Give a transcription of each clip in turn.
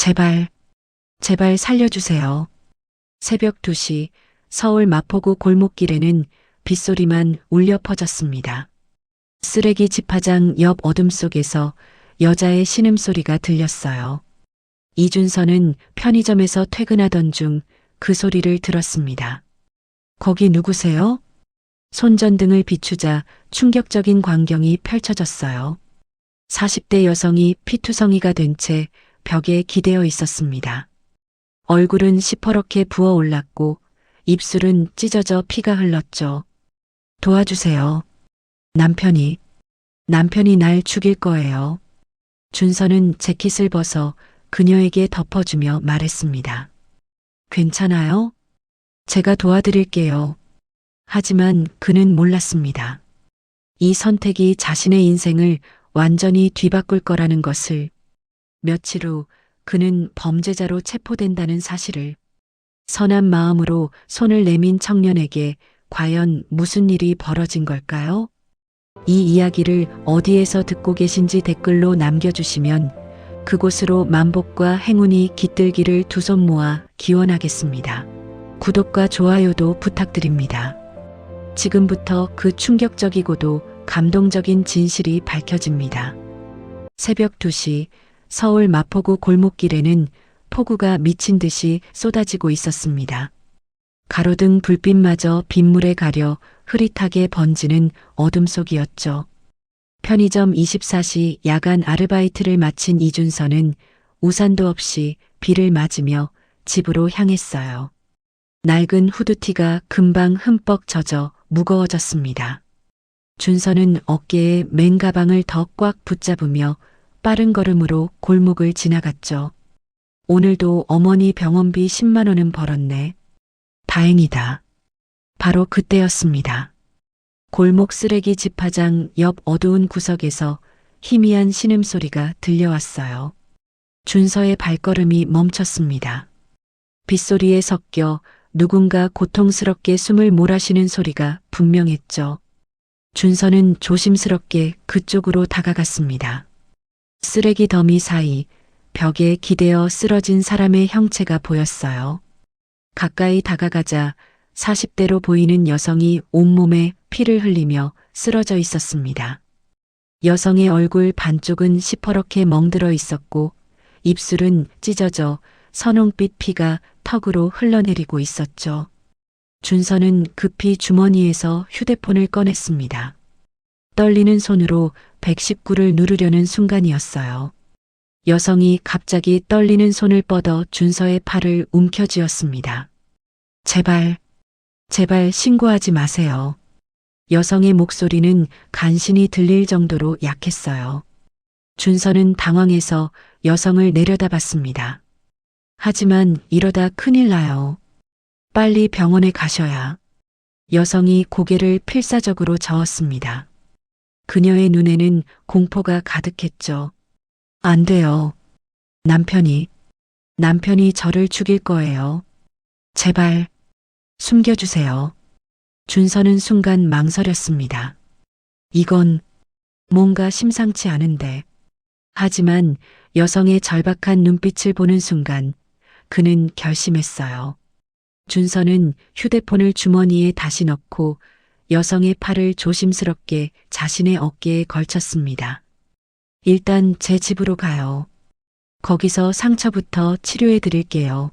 제발, 제발 살려주세요. 새벽 2시 서울 마포구 골목길에는 빗소리만 울려 퍼졌습니다. 쓰레기 집화장 옆 어둠 속에서 여자의 신음소리가 들렸어요. 이준서는 편의점에서 퇴근하던 중 그 소리를 들었습니다. 거기 누구세요? 손전등을 비추자 충격적인 광경이 펼쳐졌어요. 40대 여성이 피투성이가 된 채 벽에 기대어 있었습니다. 얼굴은 시퍼렇게 부어올랐고 입술은 찢어져 피가 흘렀죠. 도와주세요. 남편이 날 죽일 거예요. 준서는 재킷을 벗어 그녀에게 덮어주며 말했습니다. 괜찮아요? 제가 도와드릴게요. 하지만 그는 몰랐습니다. 이 선택이 자신의 인생을 완전히 뒤바꿀 거라는 것을. 며칠 후 그는 범죄자로 체포된다는 사실을. 선한 마음으로 손을 내민 청년에게 과연 무슨 일이 벌어진 걸까요? 이 이야기를 어디에서 듣고 계신지 댓글로 남겨주시면 그곳으로 만복과 행운이 깃들기를 두 손 모아 기원하겠습니다. 구독과 좋아요도 부탁드립니다. 지금부터 그 충격적이고도 감동적인 진실이 밝혀집니다. 새벽 2시 서울 마포구 골목길에는 폭우가 미친 듯이 쏟아지고 있었습니다. 가로등 불빛마저 빗물에 가려 흐릿하게 번지는 어둠 속이었죠. 편의점 24시 야간 아르바이트를 마친 이준서는 우산도 없이 비를 맞으며 집으로 향했어요. 낡은 후드티가 금방 흠뻑 젖어 무거워졌습니다. 준서는 어깨에 맨가방을 더 꽉 붙잡으며 빠른 걸음으로 골목을 지나갔죠. 오늘도 어머니 병원비 10만 원은 벌었네. 다행이다. 바로 그때였습니다. 골목 쓰레기 집화장 옆 어두운 구석에서 희미한 신음소리가 들려왔어요. 준서의 발걸음이 멈췄습니다. 빗소리에 섞여 누군가 고통스럽게 숨을 몰아쉬는 소리가 분명했죠. 준서는 조심스럽게 그쪽으로 다가갔습니다. 쓰레기 더미 사이 벽에 기대어 쓰러진 사람의 형체가 보였어요. 가까이 다가가자 40대로 보이는 여성이 온몸에 피를 흘리며 쓰러져 있었습니다. 여성의 얼굴 반쪽은 시퍼렇게 멍들어 있었고 입술은 찢어져 선홍빛 피가 턱으로 흘러내리고 있었죠. 준서는 급히 주머니에서 휴대폰을 꺼냈습니다. 떨리는 손으로 119를 누르려는 순간이었어요. 여성이 갑자기 떨리는 손을 뻗어 준서의 팔을 움켜쥐었습니다. 제발 신고하지 마세요. 여성의 목소리는 간신히 들릴 정도로 약했어요. 준서는 당황해서 여성을 내려다봤습니다. 하지만 이러다 큰일 나요. 빨리 병원에 가셔야. 여성이 고개를 필사적으로 저었습니다. 그녀의 눈에는 공포가 가득했죠. 안 돼요. 남편이 저를 죽일 거예요. 제발 숨겨주세요. 준서는 순간 망설였습니다. 이건 뭔가 심상치 않은데. 하지만 여성의 절박한 눈빛을 보는 순간 그는 결심했어요. 준서는 휴대폰을 주머니에 다시 넣고 여성의 팔을 조심스럽게 자신의 어깨에 걸쳤습니다. 일단 제 집으로 가요. 거기서 상처부터 치료해 드릴게요.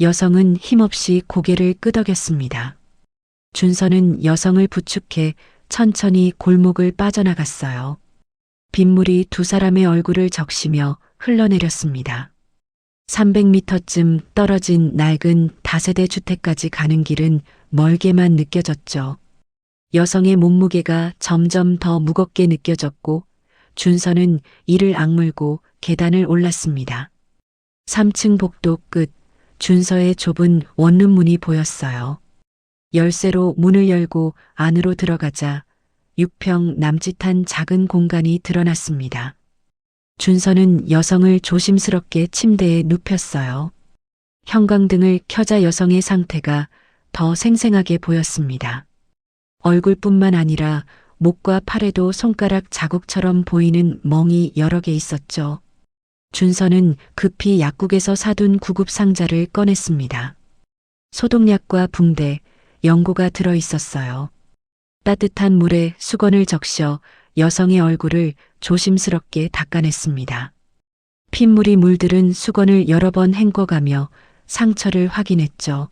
여성은 힘없이 고개를 끄덕였습니다. 준서는 여성을 부축해 천천히 골목을 빠져나갔어요. 빗물이 두 사람의 얼굴을 적시며 흘러내렸습니다. 300m쯤 떨어진 낡은 다세대 주택까지 가는 길은 멀게만 느껴졌죠. 여성의 몸무게가 점점 더 무겁게 느껴졌고 준서는 이를 악물고 계단을 올랐습니다. 3층 복도 끝 준서의 좁은 원룸문이 보였어요. 열쇠로 문을 열고 안으로 들어가자 6평 남짓한 작은 공간이 드러났습니다. 준서는 여성을 조심스럽게 침대에 눕혔어요. 형광등을 켜자 여성의 상태가 더 생생하게 보였습니다. 얼굴뿐만 아니라 목과 팔에도 손가락 자국처럼 보이는 멍이 여러 개 있었죠. 준서는 급히 약국에서 사둔 구급 상자를 꺼냈습니다. 소독약과 붕대, 연고가 들어 있었어요. 따뜻한 물에 수건을 적셔 여성의 얼굴을 조심스럽게 닦아냈습니다. 핏물이 물들은 수건을 여러 번 헹궈가며 상처를 확인했죠.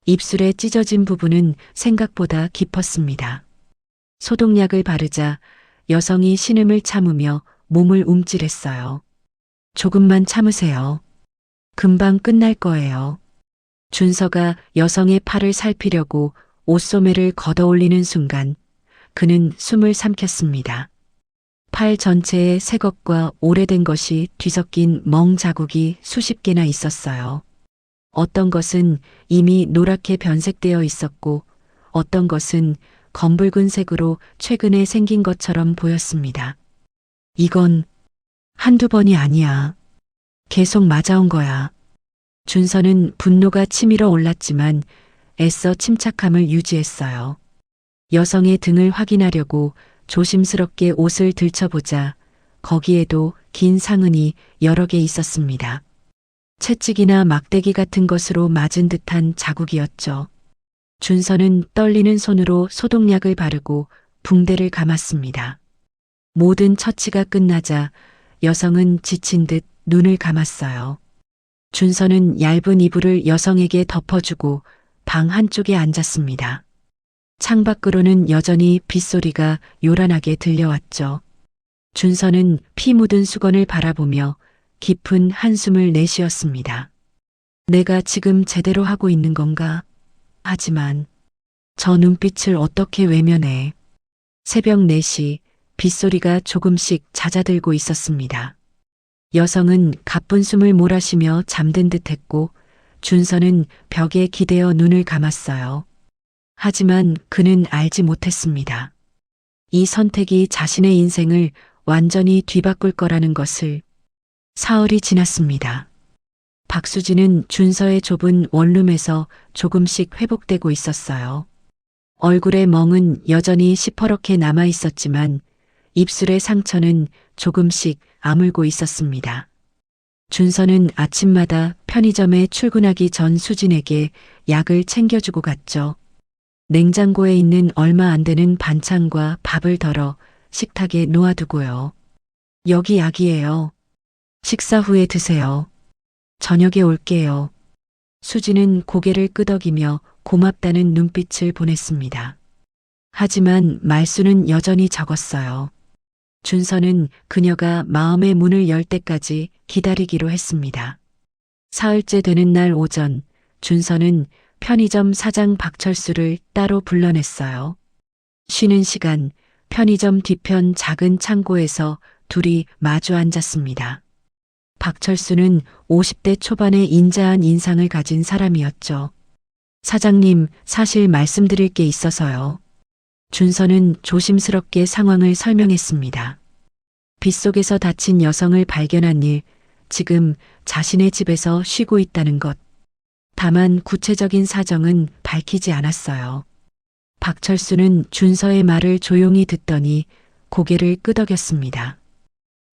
입술에 찢어진 부분은 생각보다 깊었습니다. 소독약을 바르자 여성이 신음을 참으며 몸을 움찔했어요. 조금만 참으세요. 금방 끝날 거예요. 준서가 여성의 팔을 살피려고 옷소매를 걷어올리는 순간 그는 숨을 삼켰습니다. 팔 전체에 새 것과 오래된 것이 뒤섞인 멍 자국이 수십 개나 있었어요. 어떤 것은 이미 노랗게 변색되어 있었고 어떤 것은 검붉은 색으로 최근에 생긴 것처럼 보였습니다. 이건 한두 번이 아니야. 계속 맞아온 거야. 준서는 분노가 치밀어 올랐지만 애써 침착함을 유지했어요. 여성의 등을 확인하려고 조심스럽게 옷을 들춰보자 거기에도 긴 상흔이 여러 개 있었습니다. 채찍이나 막대기 같은 것으로 맞은 듯한 자국이었죠. 준서는 떨리는 손으로 소독약을 바르고 붕대를 감았습니다. 모든 처치가 끝나자 여성은 지친 듯 눈을 감았어요. 준서는 얇은 이불을 여성에게 덮어주고 방 한쪽에 앉았습니다. 창밖으로는 여전히 빗소리가 요란하게 들려왔죠. 준서는 피 묻은 수건을 바라보며 깊은 한숨을 내쉬었습니다. 내가 지금 제대로 하고 있는 건가? 하지만 저 눈빛을 어떻게 외면해. 새벽 4시 빗소리가 조금씩 잦아들고 있었습니다. 여성은 가쁜 숨을 몰아쉬며 잠든 듯했고 준서는 벽에 기대어 눈을 감았어요. 하지만 그는 알지 못했습니다. 이 선택이 자신의 인생을 완전히 뒤바꿀 거라는 것을. 사흘이 지났습니다. 박수진은 준서의 좁은 원룸에서 조금씩 회복되고 있었어요. 얼굴의 멍은 여전히 시퍼렇게 남아 있었지만 입술의 상처는 조금씩 아물고 있었습니다. 준서는 아침마다 편의점에 출근하기 전 수진에게 약을 챙겨주고 갔죠. 냉장고에 있는 얼마 안 되는 반찬과 밥을 덜어 식탁에 놓아두고요. 여기 약이에요. 식사 후에 드세요. 저녁에 올게요. 수진은 고개를 끄덕이며 고맙다는 눈빛을 보냈습니다. 하지만 말수는 여전히 적었어요. 준서는 그녀가 마음의 문을 열 때까지 기다리기로 했습니다. 사흘째 되는 날 오전, 준서는 편의점 사장 박철수를 따로 불러냈어요. 쉬는 시간, 편의점 뒤편 작은 창고에서 둘이 마주 앉았습니다. 박철수는 50대 초반의 인자한 인상을 가진 사람이었죠. 사장님, 사실 말씀드릴 게 있어서요. 준서는 조심스럽게 상황을 설명했습니다. 빗속에서 다친 여성을 발견한 일, 지금 자신의 집에서 쉬고 있다는 것. 다만 구체적인 사정은 밝히지 않았어요. 박철수는 준서의 말을 조용히 듣더니 고개를 끄덕였습니다.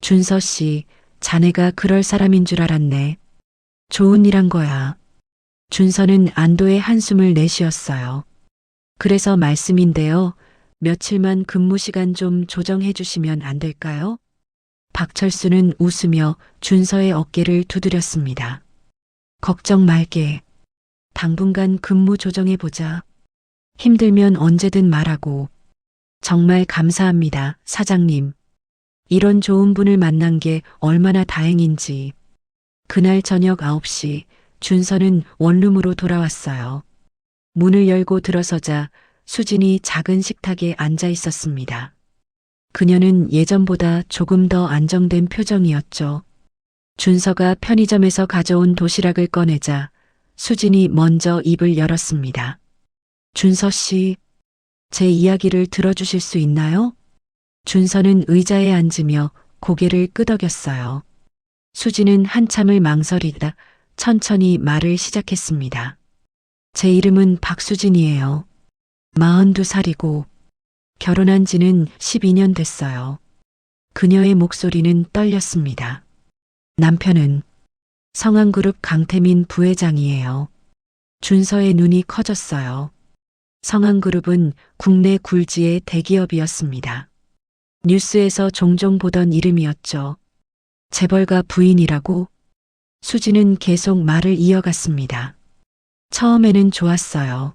준서 씨, 자네가 그럴 사람인 줄 알았네. 좋은 일 한 거야. 준서는 안도의 한숨을 내쉬었어요. 그래서 말씀인데요. 며칠만 근무 시간 좀 조정해 주시면 안 될까요? 박철수는 웃으며 준서의 어깨를 두드렸습니다. 걱정 말게. 당분간 근무 조정해 보자. 힘들면 언제든 말하고. 정말 감사합니다, 사장님. 이런 좋은 분을 만난 게 얼마나 다행인지. 그날 저녁 9시 준서는 원룸으로 돌아왔어요. 문을 열고 들어서자 수진이 작은 식탁에 앉아 있었습니다. 그녀는 예전보다 조금 더 안정된 표정이었죠. 준서가 편의점에서 가져온 도시락을 꺼내자 수진이 먼저 입을 열었습니다. 준서 씨, 제 이야기를 들어주실 수 있나요? 준서는 의자에 앉으며 고개를 끄덕였어요. 수진은 한참을 망설이다 천천히 말을 시작했습니다. 제 이름은 박수진이에요. 42살이고 결혼한 지는 12년 됐어요. 그녀의 목소리는 떨렸습니다. 남편은 성황그룹 강태민 부회장이에요. 준서의 눈이 커졌어요. 성황그룹은 국내 굴지의 대기업이었습니다. 뉴스에서 종종 보던 이름이었죠. 재벌가 부인이라고? 수지는 계속 말을 이어갔습니다. 처음에는 좋았어요.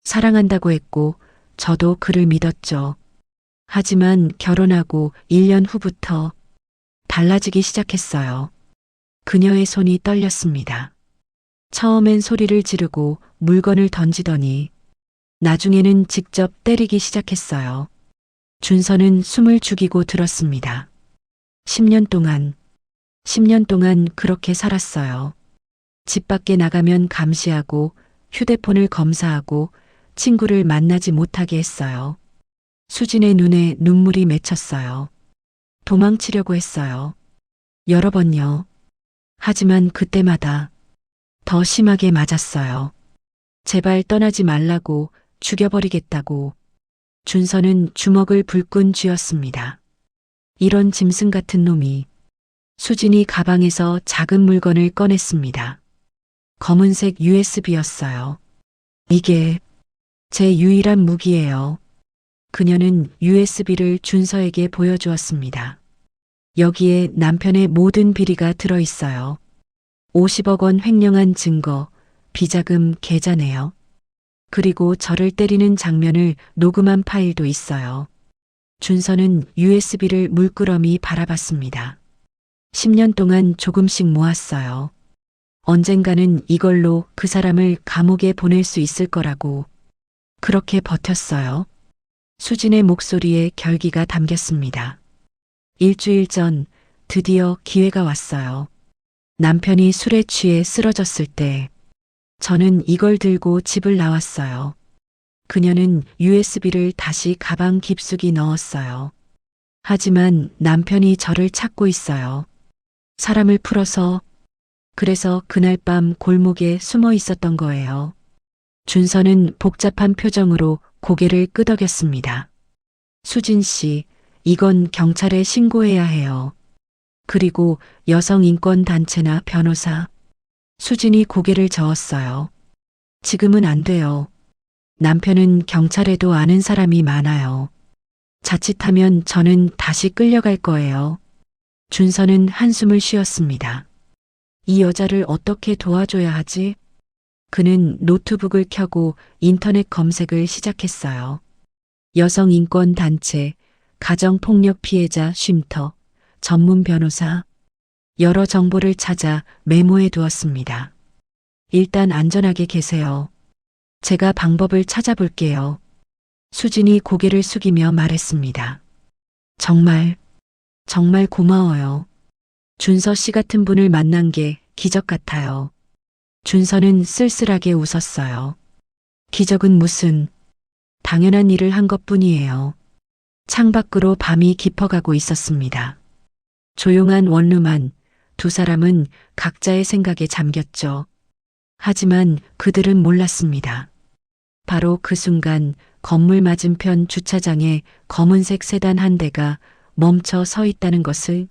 사랑한다고 했고 저도 그를 믿었죠. 하지만 결혼하고 1년 후부터 달라지기 시작했어요. 그녀의 손이 떨렸습니다. 처음엔 소리를 지르고 물건을 던지더니 나중에는 직접 때리기 시작했어요. 준서는 숨을 죽이고 들었습니다. 10년 동안 그렇게 살았어요. 집 밖에 나가면 감시하고 휴대폰을 검사하고 친구를 만나지 못하게 했어요. 수진의 눈에 눈물이 맺혔어요. 도망치려고 했어요. 여러 번요. 하지만 그때마다 더 심하게 맞았어요. 제발 떠나지 말라고, 죽여버리겠다고. 준서는 주먹을 불끈 쥐었습니다. 이런 짐승 같은 놈이. 수진이 가방에서 작은 물건을 꺼냈습니다. 검은색 USB였어요. 이게 제 유일한 무기예요. 그녀는 USB를 준서에게 보여주었습니다. 여기에 남편의 모든 비리가 들어있어요. 50억 원 횡령한 증거, 비자금 계좌네요. 그리고 저를 때리는 장면을 녹음한 파일도 있어요. 준서는 USB를 물끄러미 바라봤습니다. 10년 동안 조금씩 모았어요. 언젠가는 이걸로 그 사람을 감옥에 보낼 수 있을 거라고. 그렇게 버텼어요. 수진의 목소리에 결기가 담겼습니다. 일주일 전 드디어 기회가 왔어요. 남편이 술에 취해 쓰러졌을 때 저는 이걸 들고 집을 나왔어요. 그녀는 USB를 다시 가방 깊숙이 넣었어요. 하지만 남편이 저를 찾고 있어요. 사람을 풀어서. 그래서 그날 밤 골목에 숨어 있었던 거예요. 준서는 복잡한 표정으로 고개를 끄덕였습니다. 수진 씨, 이건 경찰에 신고해야 해요. 그리고 여성인권단체나 변호사. 수진이 고개를 저었어요. 지금은 안 돼요. 남편은 경찰에도 아는 사람이 많아요. 자칫하면 저는 다시 끌려갈 거예요. 준서는 한숨을 쉬었습니다. 이 여자를 어떻게 도와줘야 하지? 그는 노트북을 켜고 인터넷 검색을 시작했어요. 여성인권단체, 가정폭력 피해자 쉼터, 전문 변호사, 여러 정보를 찾아 메모해 두었습니다. 일단 안전하게 계세요. 제가 방법을 찾아볼게요. 수진이 고개를 숙이며 말했습니다. 정말 고마워요. 준서 씨 같은 분을 만난 게 기적 같아요. 준서는 쓸쓸하게 웃었어요. 기적은 무슨, 당연한 일을 한 것뿐이에요. 창밖으로 밤이 깊어가고 있었습니다. 조용한 원룸안, 두 사람은 각자의 생각에 잠겼죠. 하지만 그들은 몰랐습니다. 바로 그 순간 건물 맞은편 주차장에 검은색 세단 한 대가 멈춰 서 있다는 것을.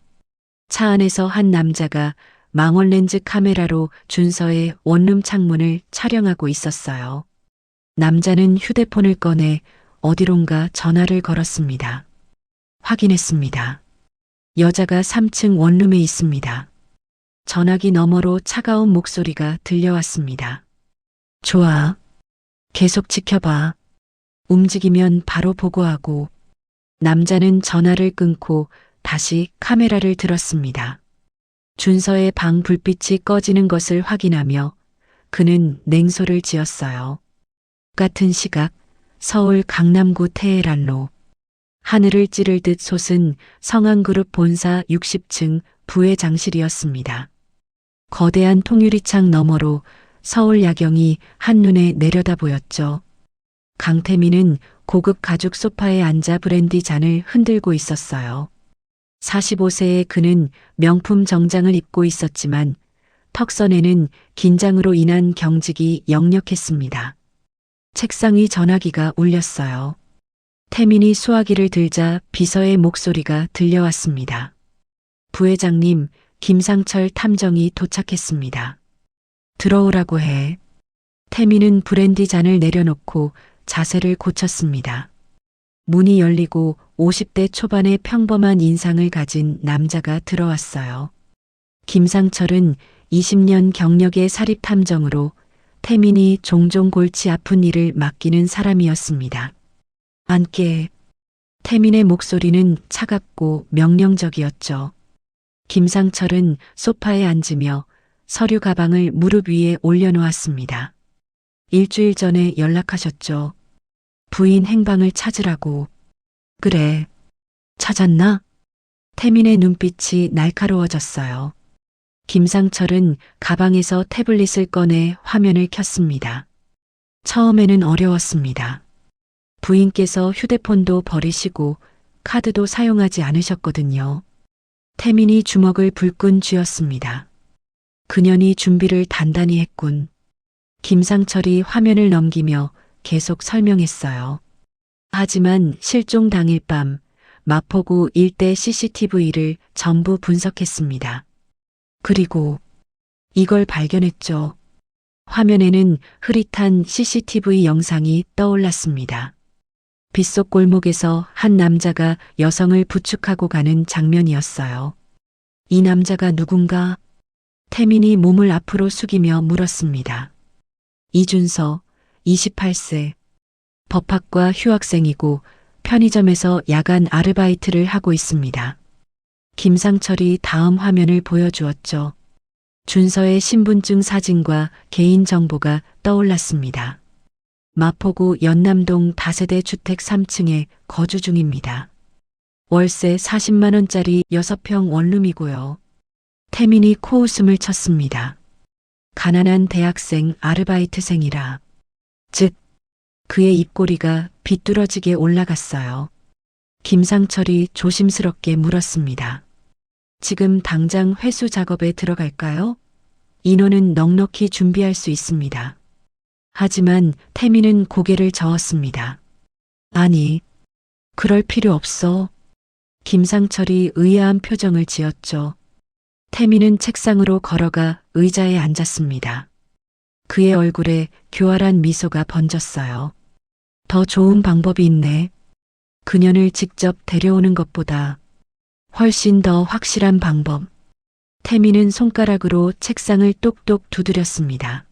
차 안에서 한 남자가 망원렌즈 카메라로 준서의 원룸 창문을 촬영하고 있었어요. 남자는 휴대폰을 꺼내 어디론가 전화를 걸었습니다. 확인했습니다. 여자가 3층 원룸에 있습니다. 전화기 너머로 차가운 목소리가 들려왔습니다. 좋아. 계속 지켜봐. 움직이면 바로 보고하고. 남자는 전화를 끊고 다시 카메라를 들었습니다. 준서의 방 불빛이 꺼지는 것을 확인하며 그는 냉소를 지었어요. 같은 시각 서울 강남구 테헤란로. 하늘을 찌를 듯 솟은 성황그룹 본사 60층 부회장실이었습니다. 거대한 통유리창 너머로 서울 야경이 한눈에 내려다 보였죠. 강태민은 고급 가죽 소파에 앉아 브랜디 잔을 흔들고 있었어요. 45세의 그는 명품 정장을 입고 있었지만 턱선에는 긴장으로 인한 경직이 역력했습니다. 책상 위 전화기가 울렸어요. 태민이 수화기를 들자 비서의 목소리가 들려왔습니다. 부회장님, 김상철 탐정이 도착했습니다. 들어오라고 해. 태민은 브랜디 잔을 내려놓고 자세를 고쳤습니다. 문이 열리고 50대 초반의 평범한 인상을 가진 남자가 들어왔어요. 김상철은 20년 경력의 사립탐정으로 태민이 종종 골치 아픈 일을 맡기는 사람이었습니다. 앉게. 태민의 목소리는 차갑고 명령적이었죠. 김상철은 소파에 앉으며 서류 가방을 무릎 위에 올려놓았습니다. 일주일 전에 연락하셨죠. 부인 행방을 찾으라고. 그래. 찾았나? 태민의 눈빛이 날카로워졌어요. 김상철은 가방에서 태블릿을 꺼내 화면을 켰습니다. 처음에는 어려웠습니다. 부인께서 휴대폰도 버리시고 카드도 사용하지 않으셨거든요. 태민이 주먹을 불끈 쥐었습니다. 그년이 준비를 단단히 했군. 김상철이 화면을 넘기며 계속 설명했어요. 하지만 실종 당일 밤 마포구 일대 CCTV를 전부 분석했습니다. 그리고 이걸 발견했죠. 화면에는 흐릿한 CCTV 영상이 떠올랐습니다. 빗속 골목에서 한 남자가 여성을 부축하고 가는 장면이었어요. 이 남자가 누군가? 태민이 몸을 앞으로 숙이며 물었습니다. 이준서, 28세. 법학과 휴학생이고 편의점에서 야간 아르바이트를 하고 있습니다. 김상철이 다음 화면을 보여주었죠. 준서의 신분증 사진과 개인정보가 떠올랐습니다. 마포구 연남동 다세대 주택 3층에 거주 중입니다. 월세 40만 원짜리 6평 원룸이고요. 태민이 코웃음을 쳤습니다. 가난한 대학생 아르바이트생이라. 즉, 그의 입꼬리가 비뚤어지게 올라갔어요. 김상철이 조심스럽게 물었습니다. 지금 당장 회수 작업에 들어갈까요? 인원은 넉넉히 준비할 수 있습니다. 하지만 태민은 고개를 저었습니다. 아니, 그럴 필요 없어. 김상철이 의아한 표정을 지었죠. 태민은 책상으로 걸어가 의자에 앉았습니다. 그의 얼굴에 교활한 미소가 번졌어요. 더 좋은 방법이 있네. 그년을 직접 데려오는 것보다 훨씬 더 확실한 방법. 태민은 손가락으로 책상을 똑똑 두드렸습니다.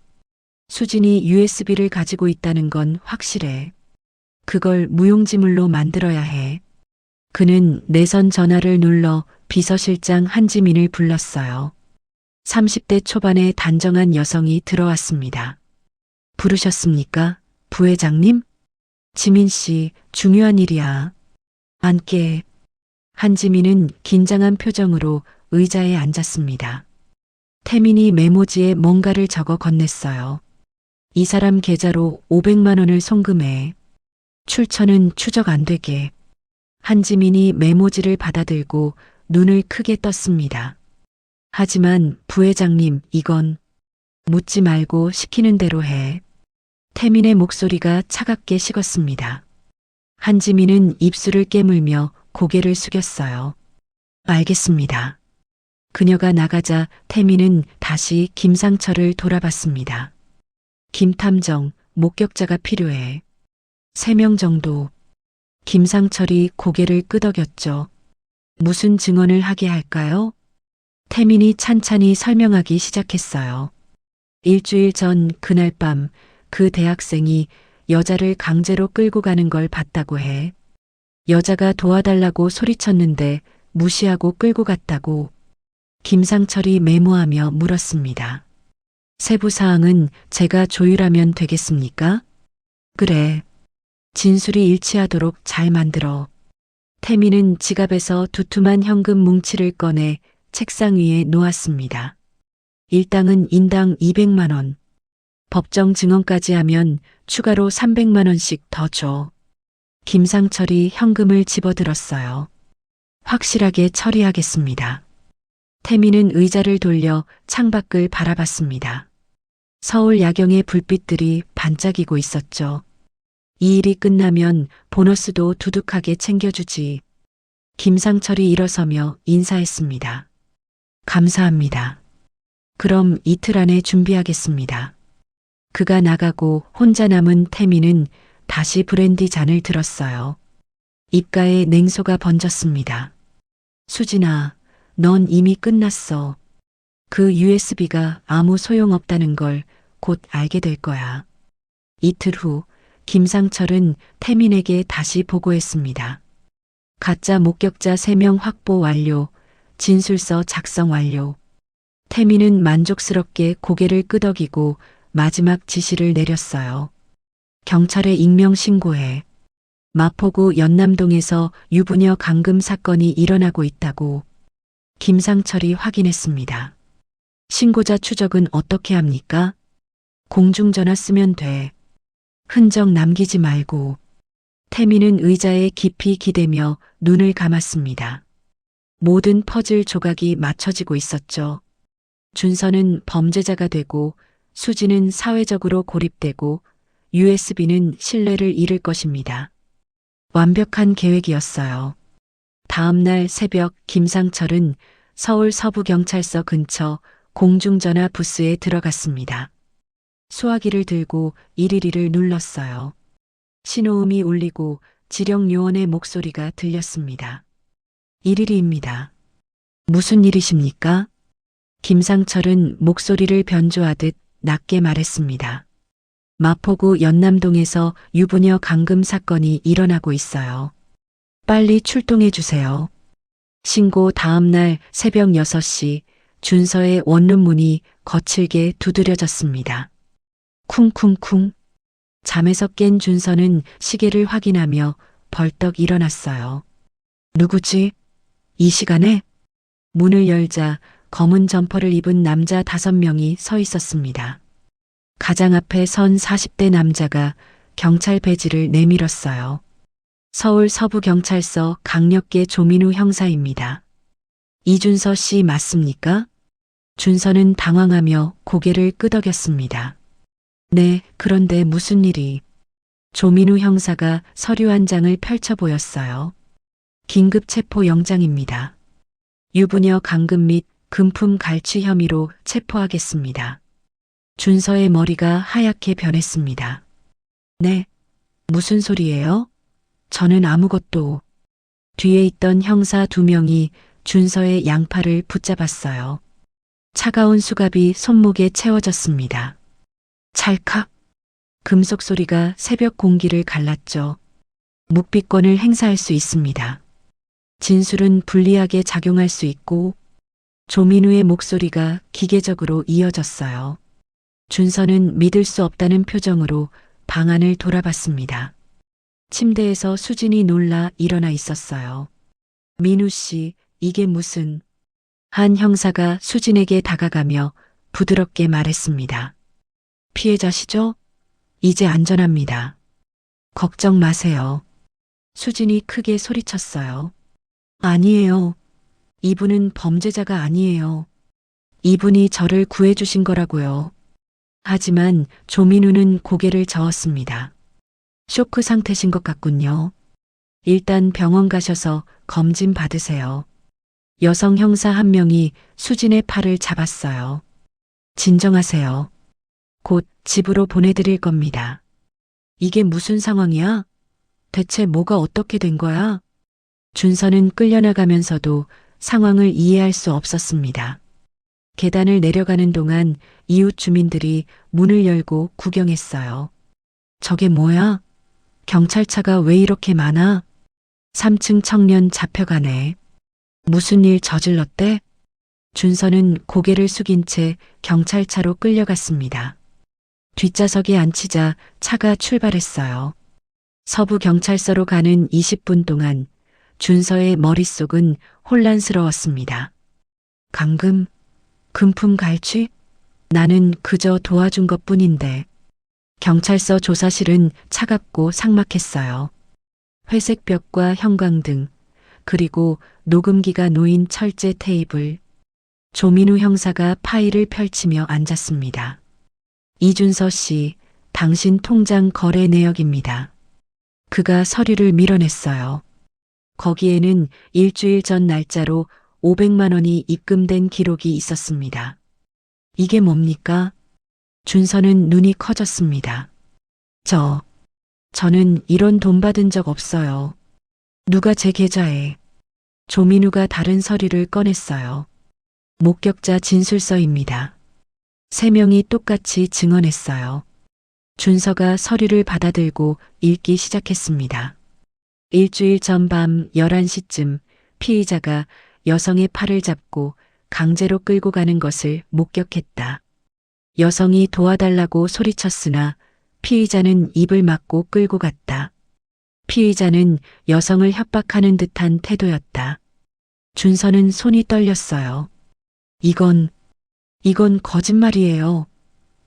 수진이 USB를 가지고 있다는 건 확실해. 그걸 무용지물로 만들어야 해. 그는 내선 전화를 눌러 비서실장 한지민을 불렀어요. 30대 초반의 단정한 여성이 들어왔습니다. 부르셨습니까? 부회장님? 지민 씨, 중요한 일이야. 앉게. 한지민은 긴장한 표정으로 의자에 앉았습니다. 태민이 메모지에 뭔가를 적어 건넸어요. 이 사람 계좌로 500만 원을 송금해. 출처는 추적 안 되게. 한지민이 메모지를 받아들고 눈을 크게 떴습니다. 하지만 부회장님, 이건 묻지 말고 시키는 대로 해. 태민의 목소리가 차갑게 식었습니다. 한지민은 입술을 깨물며 고개를 숙였어요. 알겠습니다. 그녀가 나가자 태민은 다시 김상철을 돌아봤습니다. 김 탐정, 목격자가 필요해. 3명 정도. 김상철이 고개를 끄덕였죠. 무슨 증언을 하게 할까요? 태민이 찬찬히 설명하기 시작했어요. 일주일 전 그날 밤 그 대학생이 여자를 강제로 끌고 가는 걸 봤다고 해. 여자가 도와달라고 소리쳤는데 무시하고 끌고 갔다고. 김상철이 메모하며 물었습니다. 세부 사항은 제가 조율하면 되겠습니까? 그래. 진술이 일치하도록 잘 만들어. 태민은 지갑에서 두툼한 현금 뭉치를 꺼내 책상 위에 놓았습니다. 일당은 인당 200만 원. 법정 증언까지 하면 추가로 300만 원씩 더 줘. 김상철이 현금을 집어들었어요. 확실하게 처리하겠습니다. 태민은 의자를 돌려 창밖을 바라봤습니다. 서울 야경의 불빛들이 반짝이고 있었죠. 이 일이 끝나면 보너스도 두둑하게 챙겨주지. 김상철이 일어서며 인사했습니다. 감사합니다. 그럼 이틀 안에 준비하겠습니다. 그가 나가고 혼자 남은 태미는 다시 브랜디 잔을 들었어요. 입가에 냉소가 번졌습니다. 수진아, 넌 이미 끝났어. 그 USB가 아무 소용없다는 걸 곧 알게 될 거야. 이틀 후 김상철은 태민에게 다시 보고했습니다. 가짜 목격자 3명 확보 완료, 진술서 작성 완료. 태민은 만족스럽게 고개를 끄덕이고 마지막 지시를 내렸어요. 경찰에 익명 신고해. 마포구 연남동에서 유부녀 감금 사건이 일어나고 있다고 김상철이 확인했습니다. 신고자 추적은 어떻게 합니까? 공중전화 쓰면 돼. 흔적 남기지 말고. 태민은 의자에 깊이 기대며 눈을 감았습니다. 모든 퍼즐 조각이 맞춰지고 있었죠. 준서는 범죄자가 되고 수지는 사회적으로 고립되고 USB는 신뢰를 잃을 것입니다. 완벽한 계획이었어요. 다음 날 새벽 김상철은 서울 서부경찰서 근처 공중전화 부스에 들어갔습니다. 수화기를 들고 112를 눌렀어요. 신호음이 울리고 지령요원의 목소리가 들렸습니다. 112입니다. 무슨 일이십니까? 김상철은 목소리를 변조하듯 낮게 말했습니다. 마포구 연남동에서 유부녀 감금 사건이 일어나고 있어요. 빨리 출동해 주세요. 신고 다음 날 새벽 6시 준서의 원룸 문이 거칠게 두드려졌습니다. 쿵쿵쿵. 잠에서 깬 준서는 시계를 확인하며 벌떡 일어났어요. 누구지? 이 시간에? 문을 열자 검은 점퍼를 입은 남자 5명이 서 있었습니다. 가장 앞에 선 40대 남자가 경찰 배지를 내밀었어요. 서울 서부경찰서 강력계 조민우 형사입니다. 이준서 씨 맞습니까? 준서는 당황하며 고개를 끄덕였습니다. 네, 그런데 무슨 일이? 조민우 형사가 서류 한 장을 펼쳐 보였어요. 긴급 체포 영장입니다. 유부녀 감금 및 금품 갈취 혐의로 체포하겠습니다. 준서의 머리가 하얗게 변했습니다. 네, 무슨 소리예요? 저는 아무것도. 뒤에 있던 형사 2명이 준서의 양팔을 붙잡았어요. 차가운 수갑이 손목에 채워졌습니다. 찰칵. 금속 소리가 새벽 공기를 갈랐죠. 묵비권을 행사할 수 있습니다. 진술은 불리하게 작용할 수 있고 조민우의 목소리가 기계적으로 이어졌어요. 준서는 믿을 수 없다는 표정으로 방안을 돌아봤습니다. 침대에서 수진이 놀라 일어나 있었어요. 민우 씨, 이게 무슨... 한 형사가 수진에게 다가가며 부드럽게 말했습니다. 피해자시죠? 이제 안전합니다. 걱정 마세요. 수진이 크게 소리쳤어요. 아니에요. 이분은 범죄자가 아니에요. 이분이 저를 구해주신 거라고요. 하지만 조민우는 고개를 저었습니다. 쇼크 상태신 것 같군요. 일단 병원 가셔서 검진 받으세요. 여성 형사 1명이 수진의 팔을 잡았어요. 진정하세요. 곧 집으로 보내드릴 겁니다. 이게 무슨 상황이야? 대체 뭐가 어떻게 된 거야? 준서는 끌려나가면서도 상황을 이해할 수 없었습니다. 계단을 내려가는 동안 이웃 주민들이 문을 열고 구경했어요. 저게 뭐야? 경찰차가 왜 이렇게 많아? 3층 청년 잡혀가네. 무슨 일 저질렀대? 준서는 고개를 숙인 채 경찰차로 끌려갔습니다. 뒷좌석에 앉히자 차가 출발했어요. 서부경찰서로 가는 20분 동안 준서의 머릿속은 혼란스러웠습니다. 감금? 금품 갈취? 나는 그저 도와준 것뿐인데. 경찰서 조사실은 차갑고 삭막했어요. 회색 벽과 형광등, 그리고 녹음기가 놓인 철제 테이블. 조민우 형사가 파일을 펼치며 앉았습니다. 이준서 씨, 당신 통장 거래 내역입니다. 그가 서류를 밀어냈어요. 거기에는 일주일 전 날짜로 500만 원이 입금된 기록이 있었습니다. 이게 뭡니까? 준서는 눈이 커졌습니다. 저는 이런 돈 받은 적 없어요. 누가 제 계좌에. 조민우가 다른 서류를 꺼냈어요. 목격자 진술서입니다. 3명이 똑같이 증언했어요. 준서가 서류를 받아들고 읽기 시작했습니다. 일주일 전 밤 11시쯤 피의자가 여성의 팔을 잡고 강제로 끌고 가는 것을 목격했다. 여성이 도와달라고 소리쳤으나 피의자는 입을 막고 끌고 갔다. 피의자는 여성을 협박하는 듯한 태도였다. 준서는 손이 떨렸어요. 이건 거짓말이에요.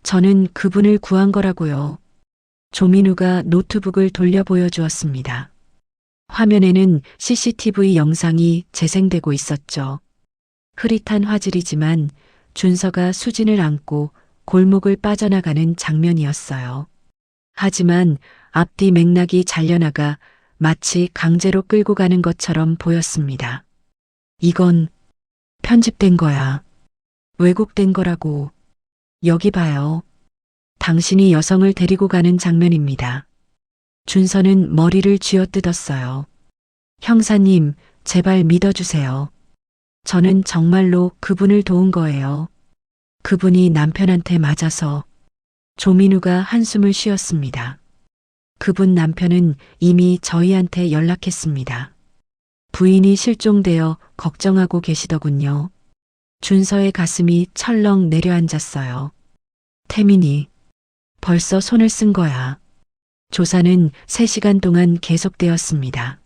저는 그분을 구한 거라고요. 조민우가 노트북을 돌려 보여주었습니다. 화면에는 CCTV 영상이 재생되고 있었죠. 흐릿한 화질이지만 준서가 수진을 안고 골목을 빠져나가는 장면이었어요. 하지만 앞뒤 맥락이 잘려나가 마치 강제로 끌고 가는 것처럼 보였습니다. 이건 편집된 거야. 왜곡된 거라고. 여기 봐요. 당신이 여성을 데리고 가는 장면입니다. 준서는 머리를 쥐어뜯었어요. 형사님, 제발 믿어주세요. 저는 정말로 그분을 도운 거예요. 그분이 남편한테 맞아서. 조민우가 한숨을 쉬었습니다. 그분 남편은 이미 저희한테 연락했습니다. 부인이 실종되어 걱정하고 계시더군요. 준서의 가슴이 철렁 내려앉았어요. 태민이 벌써 손을 쓴 거야. 조사는 3시간 동안 계속되었습니다.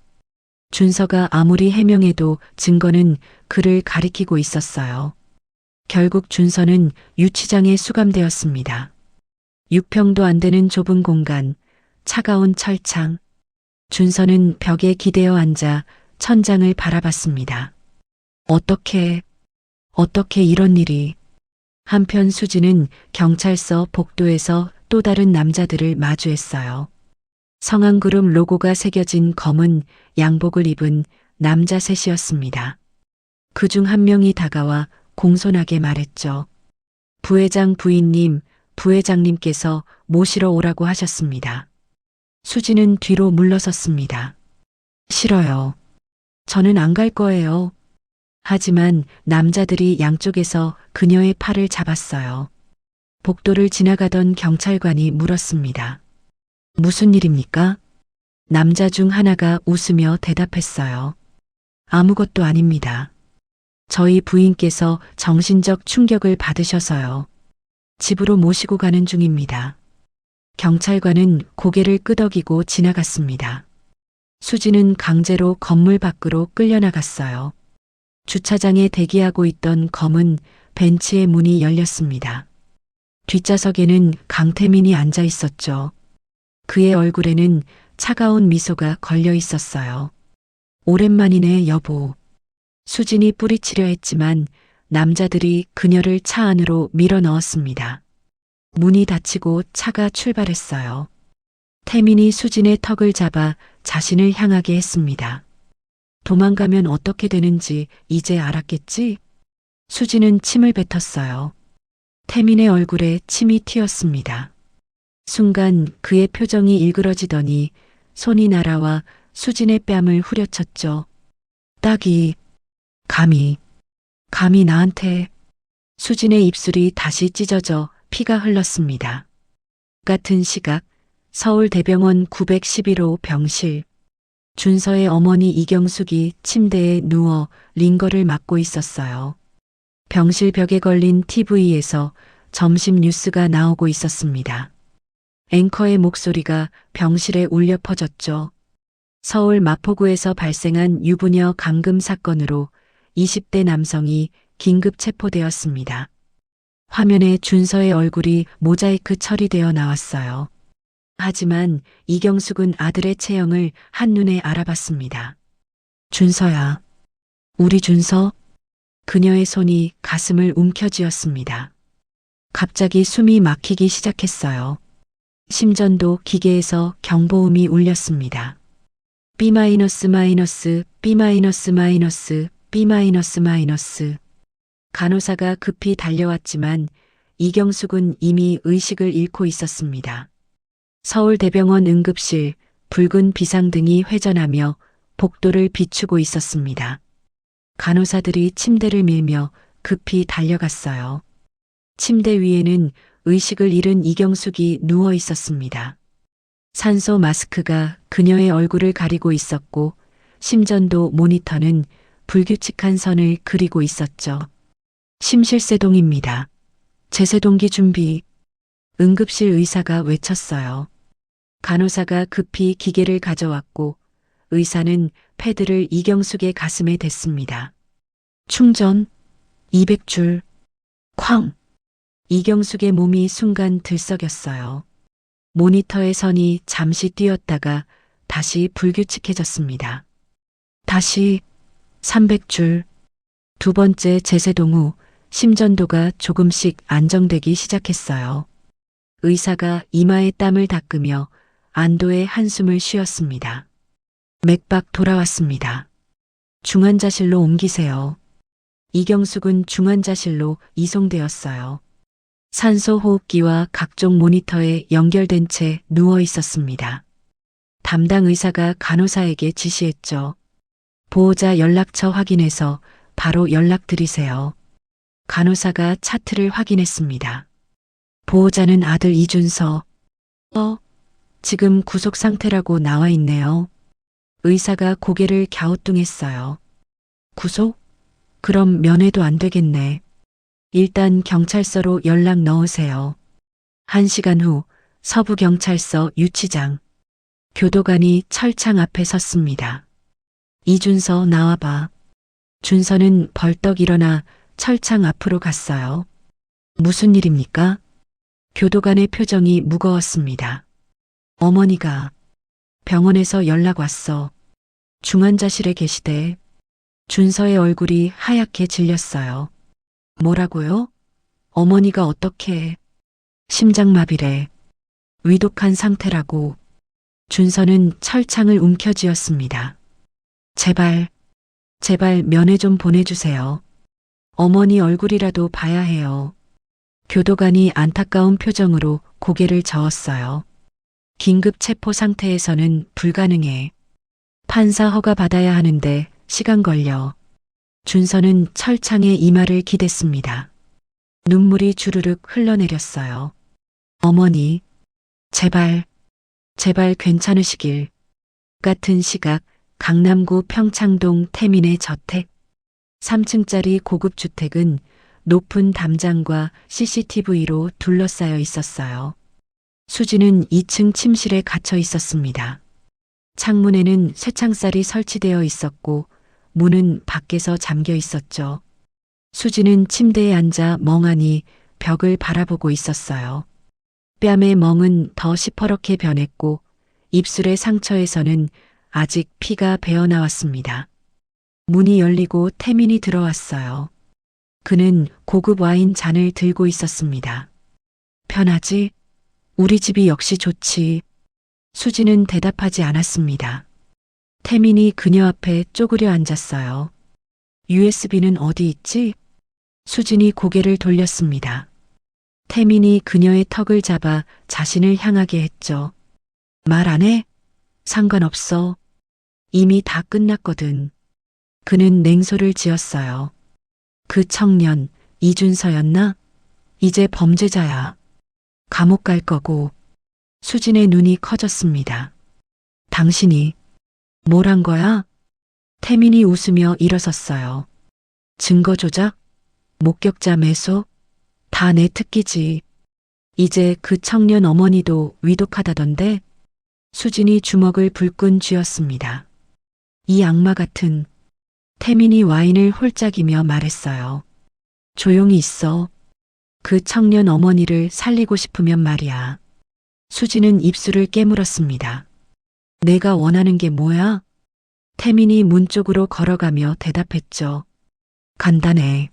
준서가 아무리 해명해도 증거는 그를 가리키고 있었어요. 결국 준서는 유치장에 수감되었습니다. 6평도 안 되는 좁은 공간, 차가운 철창. 준서는 벽에 기대어 앉아 천장을 바라봤습니다. 어떻게 이런 일이. 한편 수지는 경찰서 복도에서 또 다른 남자들을 마주했어요. 성황그룹 로고가 새겨진 검은 양복을 입은 남자 셋이었습니다. 그중 한 명이 다가와 공손하게 말했죠. 부회장 부인님, 부회장님께서 모시러 오라고 하셨습니다. 수지는 뒤로 물러섰습니다. 싫어요. 저는 안 갈 거예요. 하지만 남자들이 양쪽에서 그녀의 팔을 잡았어요. 복도를 지나가던 경찰관이 물었습니다. 무슨 일입니까? 남자 중 하나가 웃으며 대답했어요. 아무것도 아닙니다. 저희 부인께서 정신적 충격을 받으셔서요. 집으로 모시고 가는 중입니다. 경찰관은 고개를 끄덕이고 지나갔습니다. 수지는 강제로 건물 밖으로 끌려나갔어요. 주차장에 대기하고 있던 검은 벤츠의 문이 열렸습니다. 뒷좌석에는 강태민이 앉아 있었죠. 그의 얼굴에는 차가운 미소가 걸려 있었어요. 오랜만이네, 여보. 수진이 뿌리치려 했지만 남자들이 그녀를 차 안으로 밀어 넣었습니다. 문이 닫히고 차가 출발했어요. 태민이 수진의 턱을 잡아 자신을 향하게 했습니다. 도망가면 어떻게 되는지 이제 알았겠지? 수진은 침을 뱉었어요. 태민의 얼굴에 침이 튀었습니다. 순간 그의 표정이 일그러지더니 손이 날아와 수진의 뺨을 후려쳤죠. 딱이, 감히 나한테. 수진의 입술이 다시 찢어져 피가 흘렀습니다. 같은 시각 서울대병원 911호 병실. 준서의 어머니 이경숙이 침대에 누워 링거를 맞고 있었어요. 병실 벽에 걸린 TV에서 점심 뉴스가 나오고 있었습니다. 앵커의 목소리가 병실에 울려 퍼졌죠. 서울 마포구에서 발생한 유부녀 감금 사건으로 20대 남성이 긴급 체포되었습니다. 화면에 준서의 얼굴이 모자이크 처리되어 나왔어요. 하지만 이경숙은 아들의 체형을 한눈에 알아봤습니다. 준서야. 우리 준서? 그녀의 손이 가슴을 움켜쥐었습니다. 갑자기 숨이 막히기 시작했어요. 심전도 기계에서 경보음이 울렸습니다. B-, B-, B-, B-. 간호사가 급히 달려왔지만 이경숙은 이미 의식을 잃고 있었습니다. 서울대병원 응급실 붉은 비상등이 회전하며 복도를 비추고 있었습니다. 간호사들이 침대를 밀며 급히 달려갔어요. 침대 위에는 의식을 잃은 이경숙이 누워 있었습니다. 산소 마스크가 그녀의 얼굴을 가리고 있었고 심전도 모니터는 불규칙한 선을 그리고 있었죠. 심실세동입니다. 제세동기 준비. 응급실 의사가 외쳤어요. 간호사가 급히 기계를 가져왔고 의사는 패드를 이경숙의 가슴에 댔습니다. 충전 200줄. 쾅. 이경숙의 몸이 순간 들썩였어요. 모니터의 선이 잠시 뛰었다가 다시 불규칙해졌습니다. 다시 300줄. 두 번째 제세동 후 심전도가 조금씩 안정되기 시작했어요. 의사가 이마에 땀을 닦으며 안도의 한숨을 쉬었습니다. 맥박 돌아왔습니다. 중환자실로 옮기세요. 이경숙은 중환자실로 이송되었어요. 산소 호흡기와 각종 모니터에 연결된 채 누워 있었습니다. 담당 의사가 간호사에게 지시했죠. 보호자 연락처 확인해서 바로 연락드리세요. 간호사가 차트를 확인했습니다. 보호자는 아들 이준서. 지금 구속 상태라고 나와 있네요. 의사가 고개를 갸우뚱했어요. 구속? 그럼 면회도 안 되겠네. 일단 경찰서로 연락 넣으세요. 1시간 후 서부경찰서 유치장. 교도관이 철창 앞에 섰습니다. 이준서 나와봐. 준서는 벌떡 일어나 철창 앞으로 갔어요. 무슨 일입니까? 교도관의 표정이 무거웠습니다. 어머니가 병원에서 연락 왔어. 중환자실에 계시대. 준서의 얼굴이 하얗게 질렸어요. 뭐라고요? 어머니가 어떻게? 심장마비래. 위독한 상태라고. 준서는 철창을 움켜쥐었습니다. 제발 면회 좀 보내주세요. 어머니 얼굴이라도 봐야 해요. 교도관이 안타까운 표정으로 고개를 저었어요. 긴급 체포 상태에서는 불가능해. 판사 허가 받아야 하는데 시간 걸려. 준서는 철창에 이마를 기댔습니다. 눈물이 주르륵 흘러내렸어요. 어머니, 제발 괜찮으시길. 같은 시각 강남구 평창동 태민의 저택. 3층짜리 고급 주택은 높은 담장과 CCTV로 둘러싸여 있었어요. 수지는 2층 침실에 갇혀 있었습니다. 창문에는 쇠창살이 설치되어 있었고 문은 밖에서 잠겨 있었죠. 수지는 침대에 앉아 멍하니 벽을 바라보고 있었어요. 뺨의 멍은 더 시퍼렇게 변했고 입술의 상처에서는 아직 피가 배어나왔습니다. 문이 열리고 태민이 들어왔어요. 그는 고급 와인 잔을 들고 있었습니다. 편하지? 우리 집이 역시 좋지. 수지는 대답하지 않았습니다. 태민이 그녀 앞에 쪼그려 앉았어요. USB는 어디 있지? 수진이 고개를 돌렸습니다. 태민이 그녀의 턱을 잡아 자신을 향하게 했죠. 말 안 해? 상관없어. 이미 다 끝났거든. 그는 냉소를 지었어요. 그 청년 이준서였나? 이제 범죄자야. 감옥 갈 거고. 수진의 눈이 커졌습니다. 당신이 뭘 한 거야? 태민이 웃으며 일어섰어요. 증거 조작? 목격자 매수? 다 내 특기지. 이제 그 청년 어머니도 위독하다던데? 수진이 주먹을 불끈 쥐었습니다. 이 악마 같은. 태민이 와인을 홀짝이며 말했어요. 조용히 있어. 그 청년 어머니를 살리고 싶으면 말이야. 수지는 입술을 깨물었습니다. 내가 원하는 게 뭐야? 태민이 문 쪽으로 걸어가며 대답했죠. 간단해.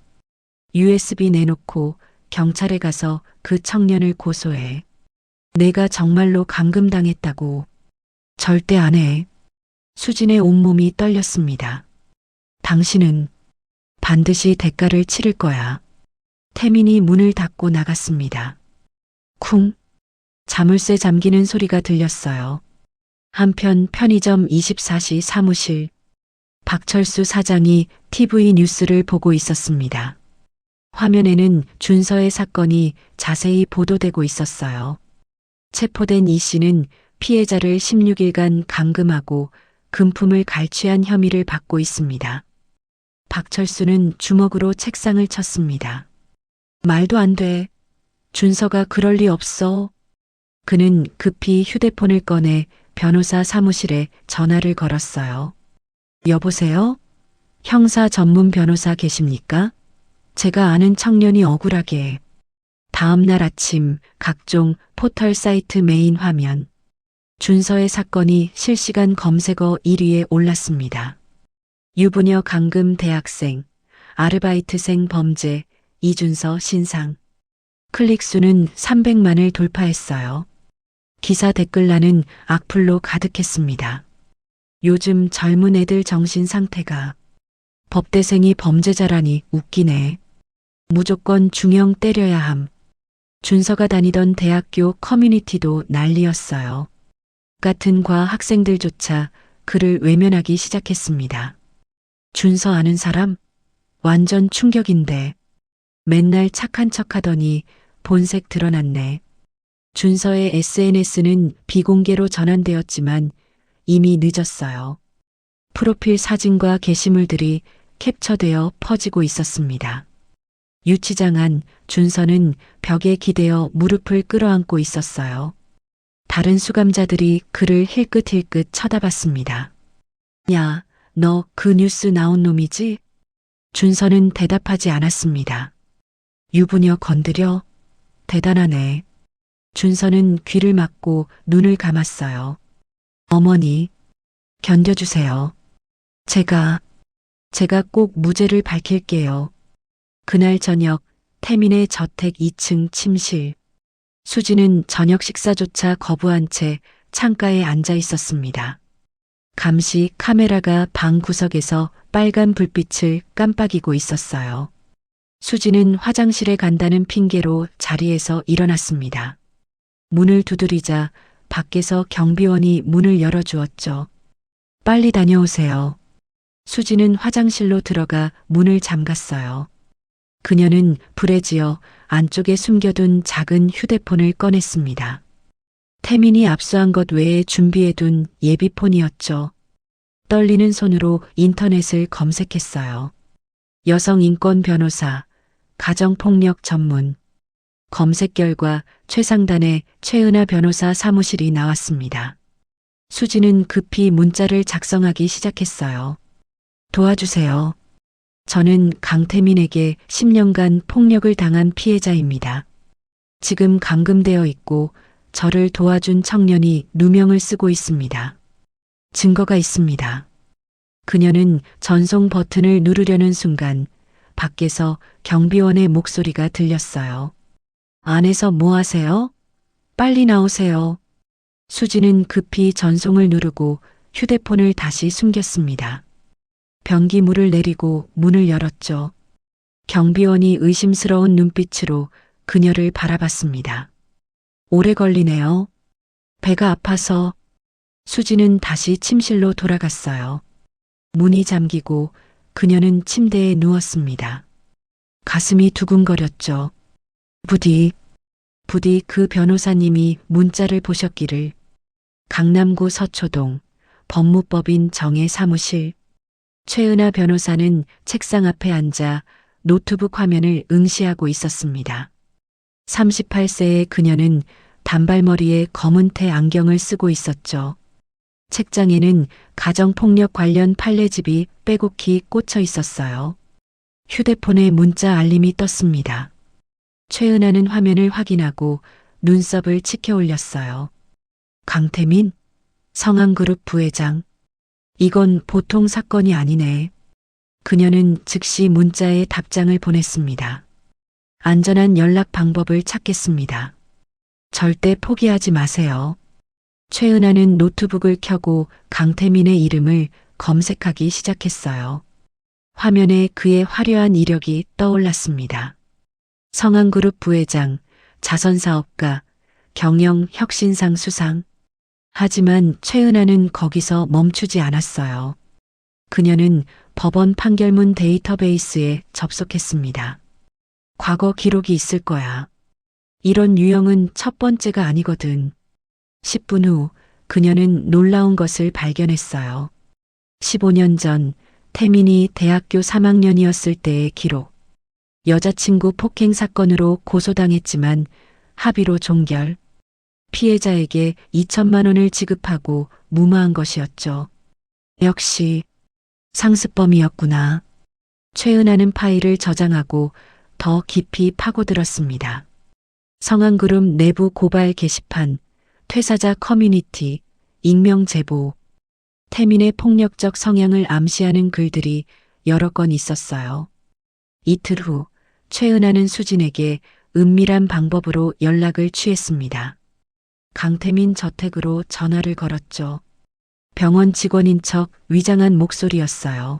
USB 내놓고 경찰에 가서 그 청년을 고소해. 내가 정말로 감금당했다고. 절대 안 해. 수진의 온몸이 떨렸습니다. 당신은 반드시 대가를 치를 거야. 태민이 문을 닫고 나갔습니다. 쿵. 자물쇠 잠기는 소리가 들렸어요. 한편 편의점 24시 사무실. 박철수 사장이 TV 뉴스를 보고 있었습니다. 화면에는 준서의 사건이 자세히 보도되고 있었어요. 체포된 이 씨는 피해자를 16일간 감금하고 금품을 갈취한 혐의를 받고 있습니다. 박철수는 주먹으로 책상을 쳤습니다. 말도 안 돼. 준서가 그럴 리 없어. 그는 급히 휴대폰을 꺼내 변호사 사무실에 전화를 걸었어요. 여보세요? 형사 전문 변호사 계십니까? 제가 아는 청년이 억울하게. 다음 날 아침 각종 포털 사이트 메인 화면. 준서의 사건이 실시간 검색어 1위에 올랐습니다. 유부녀 감금 대학생, 아르바이트생 범죄, 이준서 신상. 클릭수는 300만을 돌파했어요. 기사 댓글란은 악플로 가득했습니다. 요즘 젊은 애들 정신 상태가. 법대생이 범죄자라니 웃기네. 무조건 중형 때려야 함. 준서가 다니던 대학교 커뮤니티도 난리였어요. 같은 과 학생들조차 그를 외면하기 시작했습니다. 준서 아는 사람? 완전 충격인데. 맨날 착한 척하더니 본색 드러났네. 준서의 SNS는 비공개로 전환되었지만 이미 늦었어요. 프로필 사진과 게시물들이 캡처되어 퍼지고 있었습니다. 유치장 안 준서는 벽에 기대어 무릎을 끌어안고 있었어요. 다른 수감자들이 그를 힐끗힐끗 쳐다봤습니다. 야, 너 그 뉴스 나온 놈이지? 준서는 대답하지 않았습니다. 유부녀 건드려? 대단하네. 준서는 귀를 막고 눈을 감았어요. 어머니, 견뎌주세요. 제가 꼭 무죄를 밝힐게요. 그날 저녁 태민의 저택 2층 침실. 수지는 저녁 식사조차 거부한 채 창가에 앉아 있었습니다. 감시 카메라가 방 구석에서 빨간 불빛을 깜빡이고 있었어요. 수지는 화장실에 간다는 핑계로 자리에서 일어났습니다. 문을 두드리자 밖에서 경비원이 문을 열어주었죠. 빨리 다녀오세요. 수지는 화장실로 들어가 문을 잠갔어요. 그녀는 불에 지어 안쪽에 숨겨둔 작은 휴대폰을 꺼냈습니다. 태민이 압수한 것 외에 준비해둔 예비폰이었죠. 떨리는 손으로 인터넷을 검색했어요. 여성 인권 변호사, 가정폭력 전문. 검색 결과 최상단의 최은하 변호사 사무실이 나왔습니다. 수지는 급히 문자를 작성하기 시작했어요. 도와주세요. 저는 강태민에게 10년간 폭력을 당한 피해자입니다. 지금 감금되어 있고 저를 도와준 청년이 누명을 쓰고 있습니다. 증거가 있습니다. 그녀는 전송 버튼을 누르려는 순간 밖에서 경비원의 목소리가 들렸어요. 안에서 뭐 하세요? 빨리 나오세요. 수지는 급히 전송을 누르고 휴대폰을 다시 숨겼습니다. 변기물을 내리고 문을 열었죠. 경비원이 의심스러운 눈빛으로 그녀를 바라봤습니다. 오래 걸리네요. 배가 아파서. 수지는 다시 침실로 돌아갔어요. 문이 잠기고 그녀는 침대에 누웠습니다. 가슴이 두근거렸죠. 부디 그 변호사님이 문자를 보셨기를. 강남구 서초동 법무법인 정의 사무실. 최은하 변호사는 책상 앞에 앉아 노트북 화면을 응시하고 있었습니다. 38세의 그녀는 단발머리에 검은테 안경을 쓰고 있었죠. 책장에는 가정폭력 관련 판례집이 빼곡히 꽂혀 있었어요. 휴대폰에 문자 알림이 떴습니다. 최은하는 화면을 확인하고 눈썹을 치켜 올렸어요. 강태민? 성한그룹 부회장. 이건 보통 사건이 아니네. 그녀는 즉시 문자에 답장을 보냈습니다. 안전한 연락 방법을 찾겠습니다. 절대 포기하지 마세요. 최은하는 노트북을 켜고 강태민의 이름을 검색하기 시작했어요. 화면에 그의 화려한 이력이 떠올랐습니다. 성한그룹 부회장, 자선사업가, 경영혁신상 수상. 하지만 최은하는 거기서 멈추지 않았어요. 그녀는 법원 판결문 데이터베이스에 접속했습니다. 과거 기록이 있을 거야. 이런 유형은 첫 번째가 아니거든. 10분 후 그녀는 놀라운 것을 발견했어요. 15년 전 태민이 대학교 3학년이었을 때의 기록. 여자친구 폭행 사건으로 고소당했지만 합의로 종결. 피해자에게 2천만 원을 지급하고 무마한 것이었죠. 역시 상습범이었구나. 최은하는 파일을 저장하고 더 깊이 파고들었습니다. 성한그룹 내부 고발 게시판, 퇴사자 커뮤니티, 익명 제보, 태민의 폭력적 성향을 암시하는 글들이 여러 건 있었어요. 이틀 후 최은하는 수진에게 은밀한 방법으로 연락을 취했습니다. 강태민 저택으로 전화를 걸었죠. 병원 직원인 척 위장한 목소리였어요.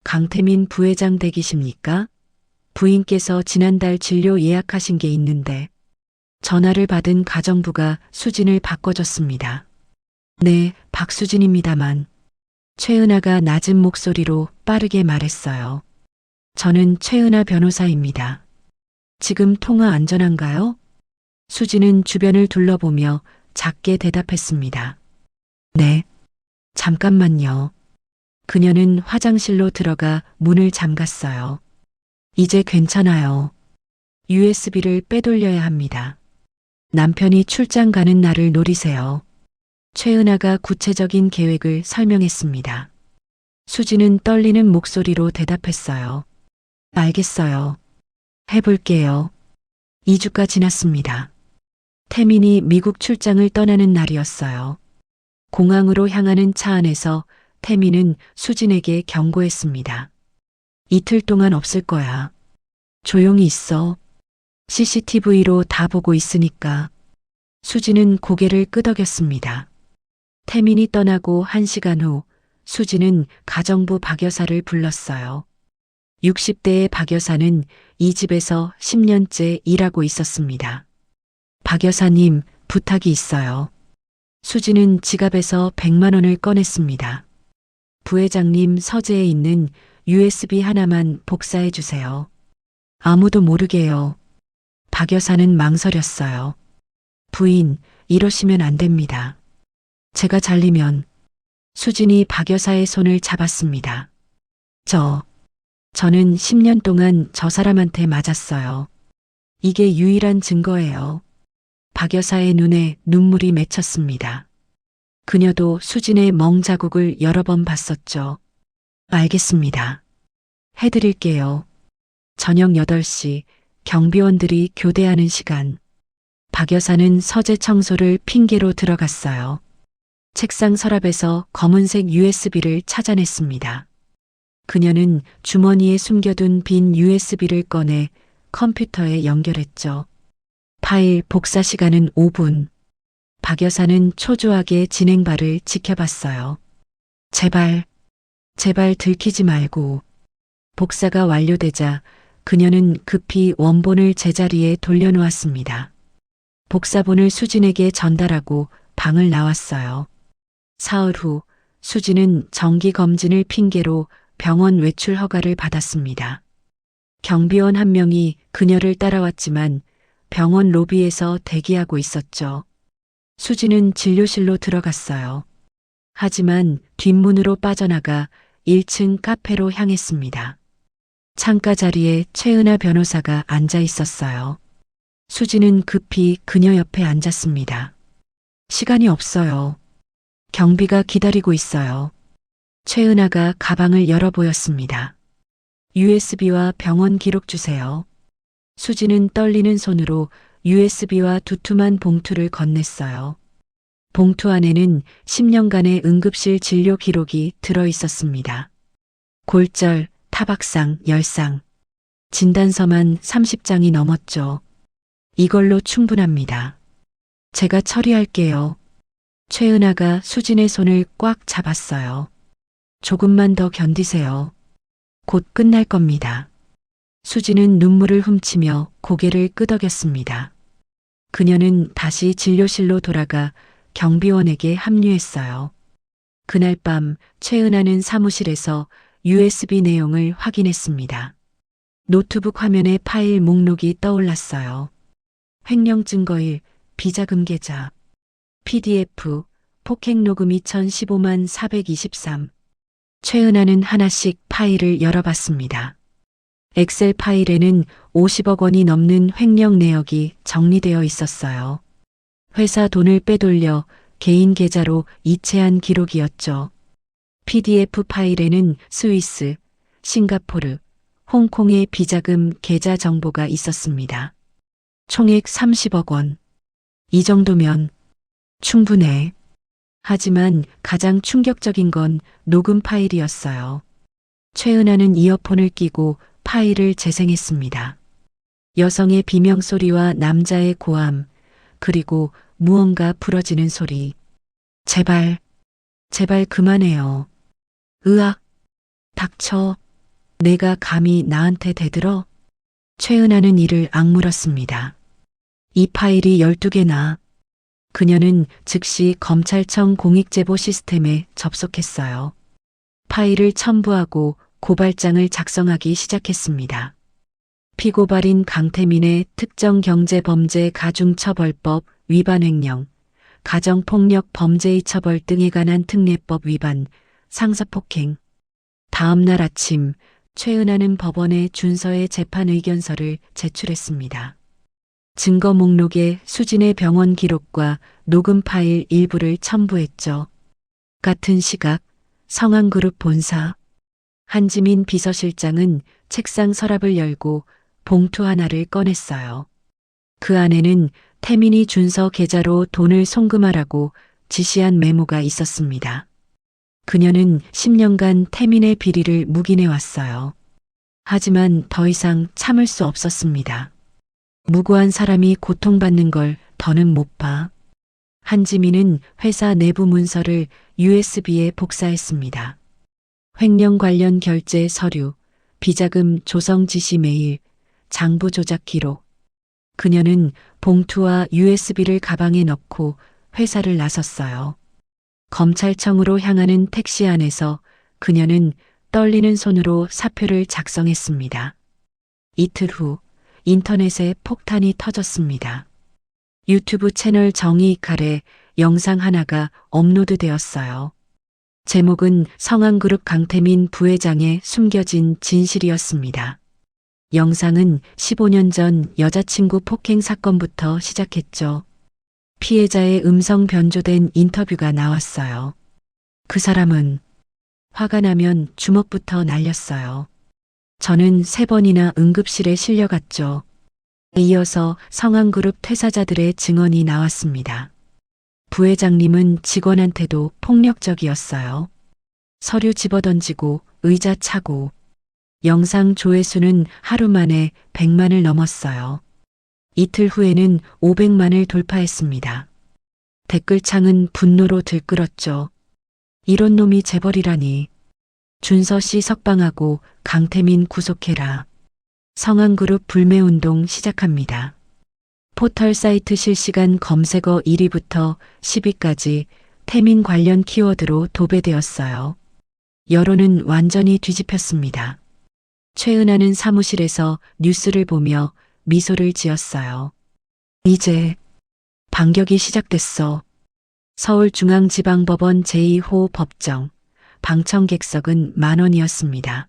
강태민 부회장 댁이십니까? 부인께서 지난달 진료 예약하신 게 있는데. 전화를 받은 가정부가 수진을 바꿔줬습니다. 네, 박수진입니다만. 최은하가 낮은 목소리로 빠르게 말했어요. 저는 최은하 변호사입니다. 지금 통화 안전한가요? 수진은 주변을 둘러보며 작게 대답했습니다. 네. 잠깐만요. 그녀는 화장실로 들어가 문을 잠갔어요. 이제 괜찮아요. USB를 빼돌려야 합니다. 남편이 출장 가는 날을 노리세요. 최은하가 구체적인 계획을 설명했습니다. 수진은 떨리는 목소리로 대답했어요. 알겠어요. 해볼게요. 2주가 지났습니다. 태민이 미국 출장을 떠나는 날이었어요. 공항으로 향하는 차 안에서 태민은 수진에게 경고했습니다. 이틀 동안 없을 거야. 조용히 있어. CCTV로 다 보고 있으니까. 수진은 고개를 끄덕였습니다. 태민이 떠나고 1시간 후 수진은 가정부 박 여사를 불렀어요. 60대의 박 여사는 이 집에서 10년째 일하고 있었습니다. 박 여사님, 부탁이 있어요. 수진은 지갑에서 100만 원을 꺼냈습니다. 부회장님 서재에 있는 USB 하나만 복사해 주세요. 아무도 모르게요. 박 여사는 망설였어요. 부인, 이러시면 안 됩니다. 제가 잘리면. 수진이 박 여사의 손을 잡았습니다. 저는 10년 동안 저 사람한테 맞았어요. 이게 유일한 증거예요. 박 여사의 눈에 눈물이 맺혔습니다. 그녀도 수진의 멍 자국을 여러 번 봤었죠. 알겠습니다. 해드릴게요. 저녁 8시 경비원들이 교대하는 시간. 박 여사는 서재 청소를 핑계로 들어갔어요. 책상 서랍에서 검은색 USB를 찾아냈습니다. 그녀는 주머니에 숨겨둔 빈 USB를 꺼내 컴퓨터에 연결했죠. 파일 복사 시간은 5분. 박 여사는 초조하게 진행바를 지켜봤어요. 제발 들키지 말고. 복사가 완료되자 그녀는 급히 원본을 제자리에 돌려놓았습니다. 복사본을 수진에게 전달하고 방을 나왔어요. 사흘 후 수진은 정기검진을 핑계로 병원 외출 허가를 받았습니다. 경비원 한 명이 그녀를 따라왔지만 병원 로비에서 대기하고 있었죠. 수진은 진료실로 들어갔어요. 하지만 뒷문으로 빠져나가 1층 카페로 향했습니다. 창가 자리에 최은하 변호사가 앉아 있었어요. 수진은 급히 그녀 옆에 앉았습니다. 시간이 없어요. 경비가 기다리고 있어요. 최은하가 가방을 열어 보였습니다. USB와 병원 기록 주세요. 수진은 떨리는 손으로 USB와 두툼한 봉투를 건넸어요. 봉투 안에는 10년간의 응급실 진료 기록이 들어 있었습니다. 골절, 타박상 10상, 진단서만 30장이 넘었죠. 이걸로 충분합니다. 제가 처리할게요. 최은하가 수진의 손을 꽉 잡았어요. 조금만 더 견디세요. 곧 끝날 겁니다. 수지는 눈물을 훔치며 고개를 끄덕였습니다. 그녀는 다시 진료실로 돌아가 경비원에게 합류했어요. 그날 밤 최은하는 사무실에서 USB 내용을 확인했습니다. 노트북 화면에 파일 목록이 떠올랐어요. 횡령 증거일, 비자금 계좌, PDF, 폭행 녹음 2015만 423. 최은하는 하나씩 파일을 열어봤습니다. 엑셀 파일에는 50억 원이 넘는 횡령 내역이 정리되어 있었어요. 회사 돈을 빼돌려 개인 계좌로 이체한 기록이었죠. PDF 파일에는 스위스, 싱가포르, 홍콩의 비자금 계좌 정보가 있었습니다. 총액 30억 원. 이 정도면 충분해. 하지만 가장 충격적인 건 녹음 파일이었어요. 최은하는 이어폰을 끼고 파일을 재생했습니다. 여성의 비명소리와 남자의 고함, 그리고 무언가 부러지는 소리. 제발, 제발 그만해요. 으악, 닥쳐. 내가 감히 나한테 대들어? 최은하는 이를 악물었습니다. 이 파일이 12개나. 그녀는 즉시 검찰청 공익제보 시스템에 접속했어요. 파일을 첨부하고 고발장을 작성하기 시작했습니다. 피고발인 강태민의 특정경제범죄 가중처벌법 위반 횡령, 가정폭력 범죄의 처벌 등에 관한 특례법 위반, 상습폭행. 다음 날 아침 최은하는 법원에 준서의 재판 의견서를 제출했습니다. 증거 목록에 수진의 병원 기록과 녹음 파일 일부를 첨부했죠. 같은 시각 성황그룹 본사. 한지민 비서실장은 책상 서랍을 열고 봉투 하나를 꺼냈어요. 그 안에는 태민이 준서 계좌로 돈을 송금하라고 지시한 메모가 있었습니다. 그녀는 10년간 태민의 비리를 묵인해 왔어요. 하지만 더 이상 참을 수 없었습니다. 무고한 사람이 고통받는 걸 더는 못 봐. 한지민은 회사 내부 문서를 USB에 복사했습니다. 횡령 관련 결제 서류, 비자금 조성 지시 메일, 장부 조작 기록. 그녀는 봉투와 USB를 가방에 넣고 회사를 나섰어요. 검찰청으로 향하는 택시 안에서 그녀는 떨리는 손으로 사표를 작성했습니다. 이틀 후 인터넷에 폭탄이 터졌습니다. 유튜브 채널 정의칼에 영상 하나가 업로드되었어요. 제목은 성황그룹 강태민 부회장의 숨겨진 진실이었습니다. 영상은 15년 전 여자친구 폭행 사건부터 시작했죠. 피해자의 음성 변조된 인터뷰가 나왔어요. 그 사람은 화가 나면 주먹부터 날렸어요. 저는 3번이나 응급실에 실려갔죠. 이어서 성황그룹 퇴사자들의 증언이 나왔습니다. 부회장님은 직원한테도 폭력적이었어요. 서류 집어던지고 의자 차고. 영상 조회수는 하루 만에 100만을 넘었어요. 이틀 후에는 500만을 돌파했습니다. 댓글창은 분노로 들끓었죠. 이런 놈이 재벌이라니. 준서 씨 석방하고 강태민 구속해라. 성황그룹 불매운동 시작합니다. 포털 사이트 실시간 검색어 1위부터 10위까지 태민 관련 키워드로 도배되었어요. 여론은 완전히 뒤집혔습니다. 최은하는 사무실에서 뉴스를 보며 미소를 지었어요. 이제 반격이 시작됐어. 서울중앙지방법원 제2호 법정. 방청객석은 만원이었습니다.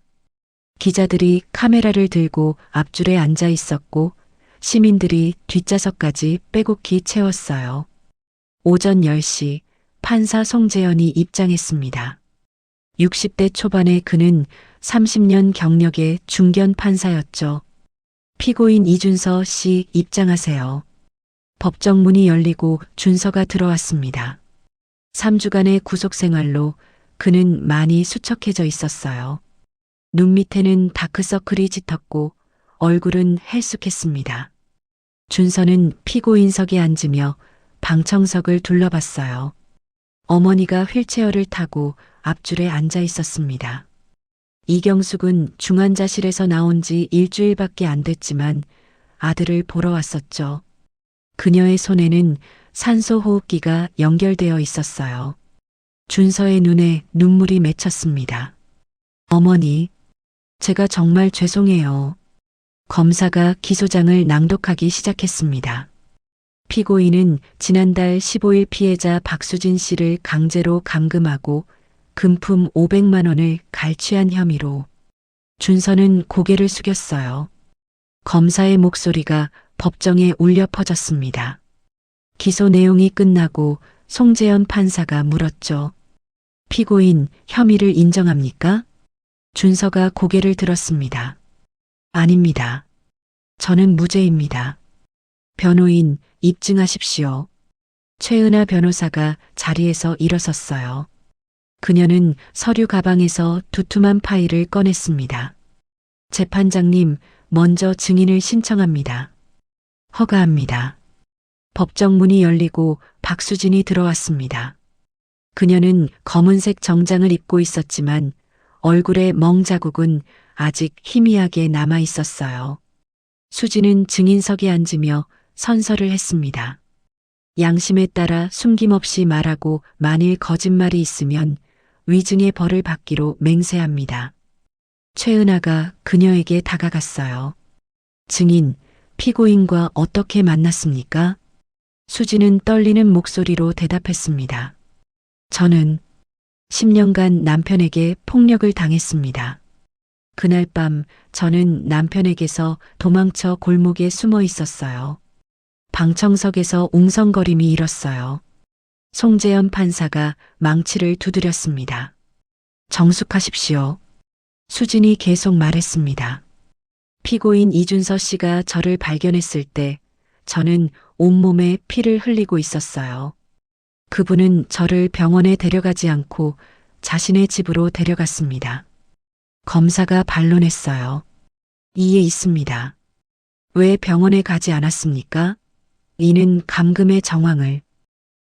기자들이 카메라를 들고 앞줄에 앉아 있었고 시민들이 뒷좌석까지 빼곡히 채웠어요. 오전 10시 판사 송재현이 입장했습니다. 60대 초반의 그는 30년 경력의 중견 판사였죠. 피고인 이준서 씨 입장하세요. 법정 문이 열리고 준서가 들어왔습니다. 3주간의 구속생활로 그는 많이 수척해져 있었어요. 눈 밑에는 다크서클이 짙었고 얼굴은 헬쑥했습니다. 준서는 피고인석에 앉으며 방청석을 둘러봤어요. 어머니가 휠체어를 타고 앞줄에 앉아 있었습니다. 이경숙은 중환자실에서 나온 지 일주일밖에 안 됐지만 아들을 보러 왔었죠. 그녀의 손에는 산소호흡기가 연결되어 있었어요. 준서의 눈에 눈물이 맺혔습니다. 어머니, 제가 정말 죄송해요. 검사가 기소장을 낭독하기 시작했습니다. 피고인은 지난달 15일 피해자 박수진 씨를 강제로 감금하고 금품 500만 원을 갈취한 혐의로. 준서는 고개를 숙였어요. 검사의 목소리가 법정에 울려 퍼졌습니다. 기소 내용이 끝나고 송재현 판사가 물었죠. 피고인 혐의를 인정합니까? 준서가 고개를 들었습니다. 아닙니다. 저는 무죄입니다. 변호인 입증하십시오. 최은하 변호사가 자리에서 일어섰어요. 그녀는 서류 가방에서 두툼한 파일을 꺼냈습니다. 재판장님, 먼저 증인을 신청합니다. 허가합니다. 법정 문이 열리고 박수진이 들어왔습니다. 그녀는 검은색 정장을 입고 있었지만 얼굴의 멍자국은 아직 희미하게 남아 있었어요. 수진은 증인석에 앉으며 선서를 했습니다. 양심에 따라 숨김없이 말하고 만일 거짓말이 있으면 위증의 벌을 받기로 맹세합니다. 최은하가 그녀에게 다가갔어요. 증인, 피고인과 어떻게 만났습니까? 수진은 떨리는 목소리로 대답했습니다. 저는 10년간 남편에게 폭력을 당했습니다. 그날 밤 저는 남편에게서 도망쳐 골목에 숨어 있었어요. 방청석에서 웅성거림이 일었어요. 송재현 판사가 망치를 두드렸습니다. 정숙하십시오. 수진이 계속 말했습니다. 피고인 이준서 씨가 저를 발견했을 때 저는 온몸에 피를 흘리고 있었어요. 그분은 저를 병원에 데려가지 않고 자신의 집으로 데려갔습니다. 검사가 반론했어요. 이에 있습니다. 왜 병원에 가지 않았습니까? 이는 감금의 정황을.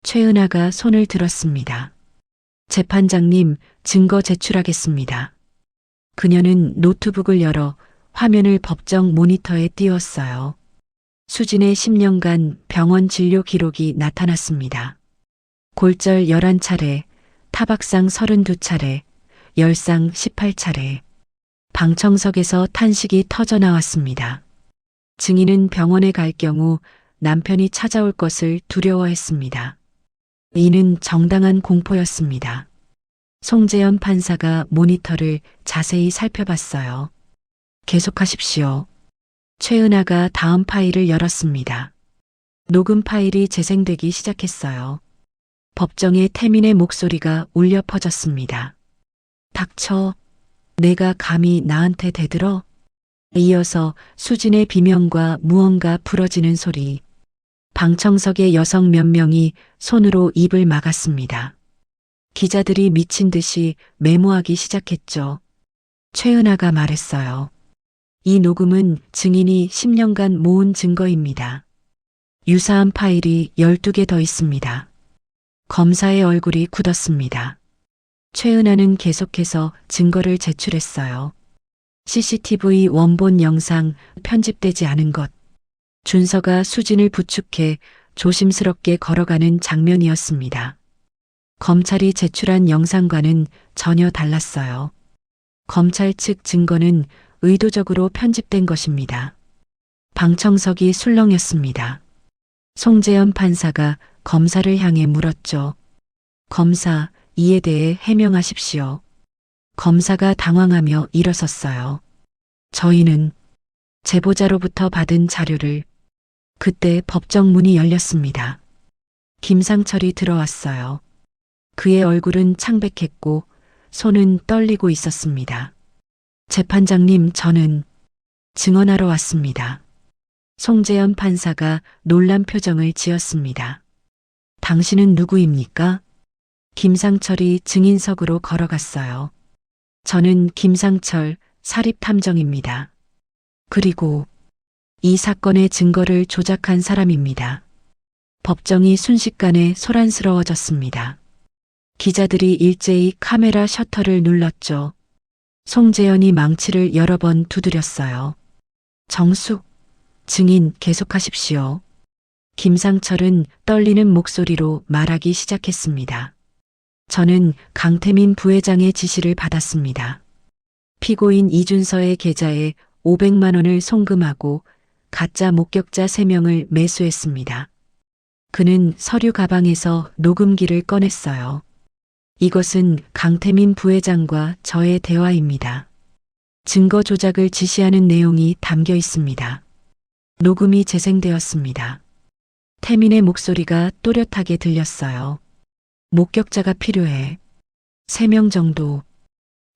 최은하가 손을 들었습니다. 재판장님, 증거 제출하겠습니다. 그녀는 노트북을 열어 화면을 법정 모니터에 띄웠어요. 수진의 10년간 병원 진료 기록이 나타났습니다. 골절 11차례, 타박상 32차례, 열상 18차례. 방청석에서 탄식이 터져 나왔습니다. 증인은 병원에 갈 경우 남편이 찾아올 것을 두려워했습니다. 이는 정당한 공포였습니다. 송재현 판사가 모니터를 자세히 살펴봤어요. 계속하십시오. 최은하가 다음 파일을 열었습니다. 녹음 파일이 재생되기 시작했어요. 법정에 태민의 목소리가 울려 퍼졌습니다. 닥쳐. 내가 감히 나한테 대들어? 이어서 수진의 비명과 무언가 부러지는 소리. 방청석의 여성 몇 명이 손으로 입을 막았습니다. 기자들이 미친 듯이 메모하기 시작했죠. 최은하가 말했어요. 이 녹음은 증인이 10년간 모은 증거입니다. 유사한 파일이 12개 더 있습니다. 검사의 얼굴이 굳었습니다. 최은하는 계속해서 증거를 제출했어요. CCTV 원본 영상 편집되지 않은 것. 준서가 수진을 부축해 조심스럽게 걸어가는 장면이었습니다. 검찰이 제출한 영상과는 전혀 달랐어요. 검찰 측 증거는 의도적으로 편집된 것입니다. 방청석이 술렁였습니다. 송재현 판사가 검사를 향해 물었죠. 검사, 이에 대해 해명하십시오. 검사가 당황하며 일어섰어요. 저희는 제보자로부터 받은 자료를. 그때 법정 문이 열렸습니다. 김상철이 들어왔어요. 그의 얼굴은 창백했고 손은 떨리고 있었습니다. 재판장님, 저는 증언하러 왔습니다. 송재현 판사가 놀란 표정을 지었습니다. 당신은 누구입니까? 김상철이 증인석으로 걸어갔어요. 저는 김상철 사립탐정입니다. 그리고 이 사건의 증거를 조작한 사람입니다. 법정이 순식간에 소란스러워졌습니다. 기자들이 일제히 카메라 셔터를 눌렀죠. 송재현이 망치를 여러 번 두드렸어요. 정숙, 증인 계속하십시오. 김상철은 떨리는 목소리로 말하기 시작했습니다. 저는 강태민 부회장의 지시를 받았습니다. 피고인 이준서의 계좌에 500만 원을 송금하고 가짜 목격자 3명을 매수했습니다. 그는 서류 가방에서 녹음기를 꺼냈어요. 이것은 강태민 부회장과 저의 대화입니다. 증거 조작을 지시하는 내용이 담겨 있습니다. 녹음이 재생되었습니다. 태민의 목소리가 또렷하게 들렸어요. 목격자가 필요해. 3명 정도.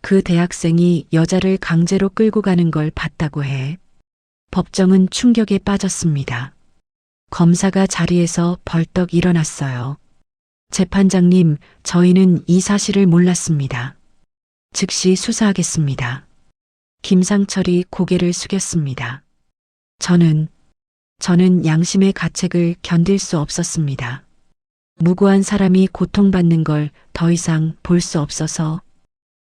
그 대학생이 여자를 강제로 끌고 가는 걸 봤다고 해. 법정은 충격에 빠졌습니다. 검사가 자리에서 벌떡 일어났어요. 재판장님, 저희는 이 사실을 몰랐습니다. 즉시 수사하겠습니다. 김상철이 고개를 숙였습니다. 저는 양심의 가책을 견딜 수 없었습니다. 무고한 사람이 고통받는 걸 더 이상 볼 수 없어서.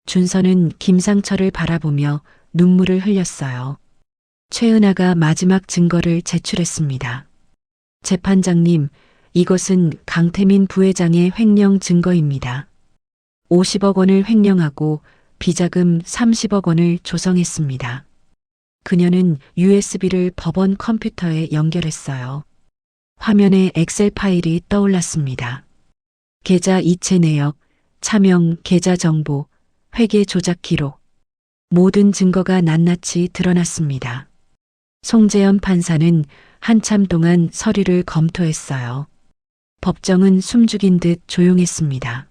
준서는 김상철을 바라보며 눈물을 흘렸어요. 최은하가 마지막 증거를 제출했습니다. 재판장님, 이것은 강태민 부회장의 횡령 증거입니다. 50억 원을 횡령하고 비자금 30억 원을 조성했습니다. 그녀는 USB를 법원 컴퓨터에 연결했어요. 화면에 엑셀 파일이 떠올랐습니다. 계좌 이체 내역, 차명 계좌 정보, 회계 조작 기록. 모든 증거가 낱낱이 드러났습니다. 송재현 판사는 한참 동안 서류를 검토했어요. 법정은 숨죽인 듯 조용했습니다.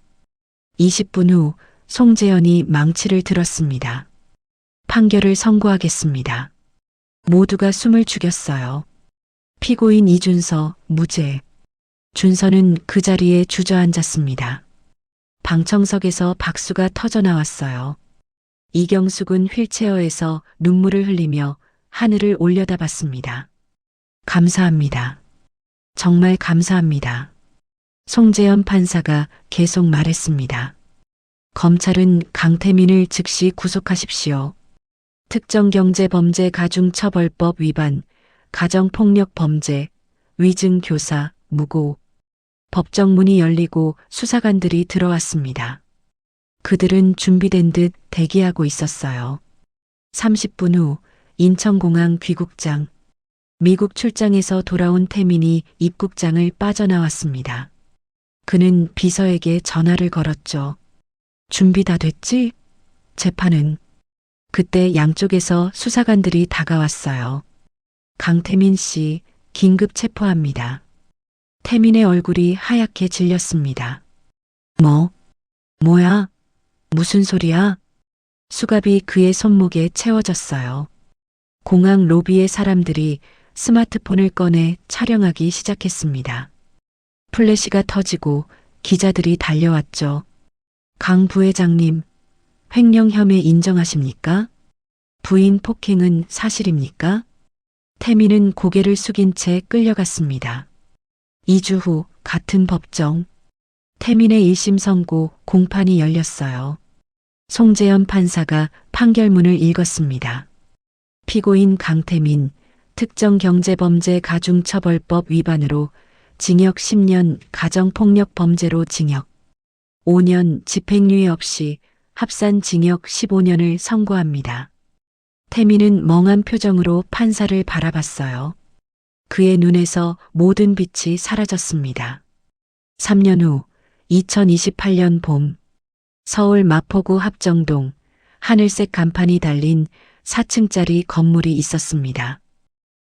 20분 후 송재현이 망치를 들었습니다. 판결을 선고하겠습니다. 모두가 숨을 죽였어요. 피고인 이준서, 무죄. 준서는 그 자리에 주저앉았습니다. 방청석에서 박수가 터져나왔어요. 이경숙은 휠체어에서 눈물을 흘리며 하늘을 올려다봤습니다. 감사합니다. 정말 감사합니다. 송재현 판사가 계속 말했습니다. 검찰은 강태민을 즉시 구속하십시오. 특정경제범죄 가중처벌법 위반, 가정폭력 범죄, 위증교사, 무고. 법정 문이 열리고 수사관들이 들어왔습니다. 그들은 준비된 듯 대기하고 있었어요. 30분 후 인천공항 귀국장. 미국 출장에서 돌아온 태민이 입국장을 빠져나왔습니다. 그는 비서에게 전화를 걸었죠. 준비 다 됐지? 재판은. 그때 양쪽에서 수사관들이 다가왔어요. 강태민 씨, 긴급 체포합니다. 태민의 얼굴이 하얗게 질렸습니다. 뭐야? 무슨 소리야? 수갑이 그의 손목에 채워졌어요. 공항 로비의 사람들이 스마트폰을 꺼내 촬영하기 시작했습니다. 플래시가 터지고 기자들이 달려왔죠. 강 부회장님, 횡령 혐의 인정하십니까? 부인 폭행은 사실입니까? 태민은 고개를 숙인 채 끌려갔습니다. 2주 후 같은 법정. 태민의 1심 선고 공판이 열렸어요. 송재현 판사가 판결문을 읽었습니다. 피고인 강태민, 특정경제범죄 가중처벌법 위반으로 징역 10년, 가정폭력 범죄로 징역 5년, 집행유예 없이 합산 징역 15년을 선고합니다. 태민은 멍한 표정으로 판사를 바라봤어요. 그의 눈에서 모든 빛이 사라졌습니다. 3년 후 2028년 봄, 서울 마포구 합정동 하늘색 간판이 달린 4층짜리 건물이 있었습니다.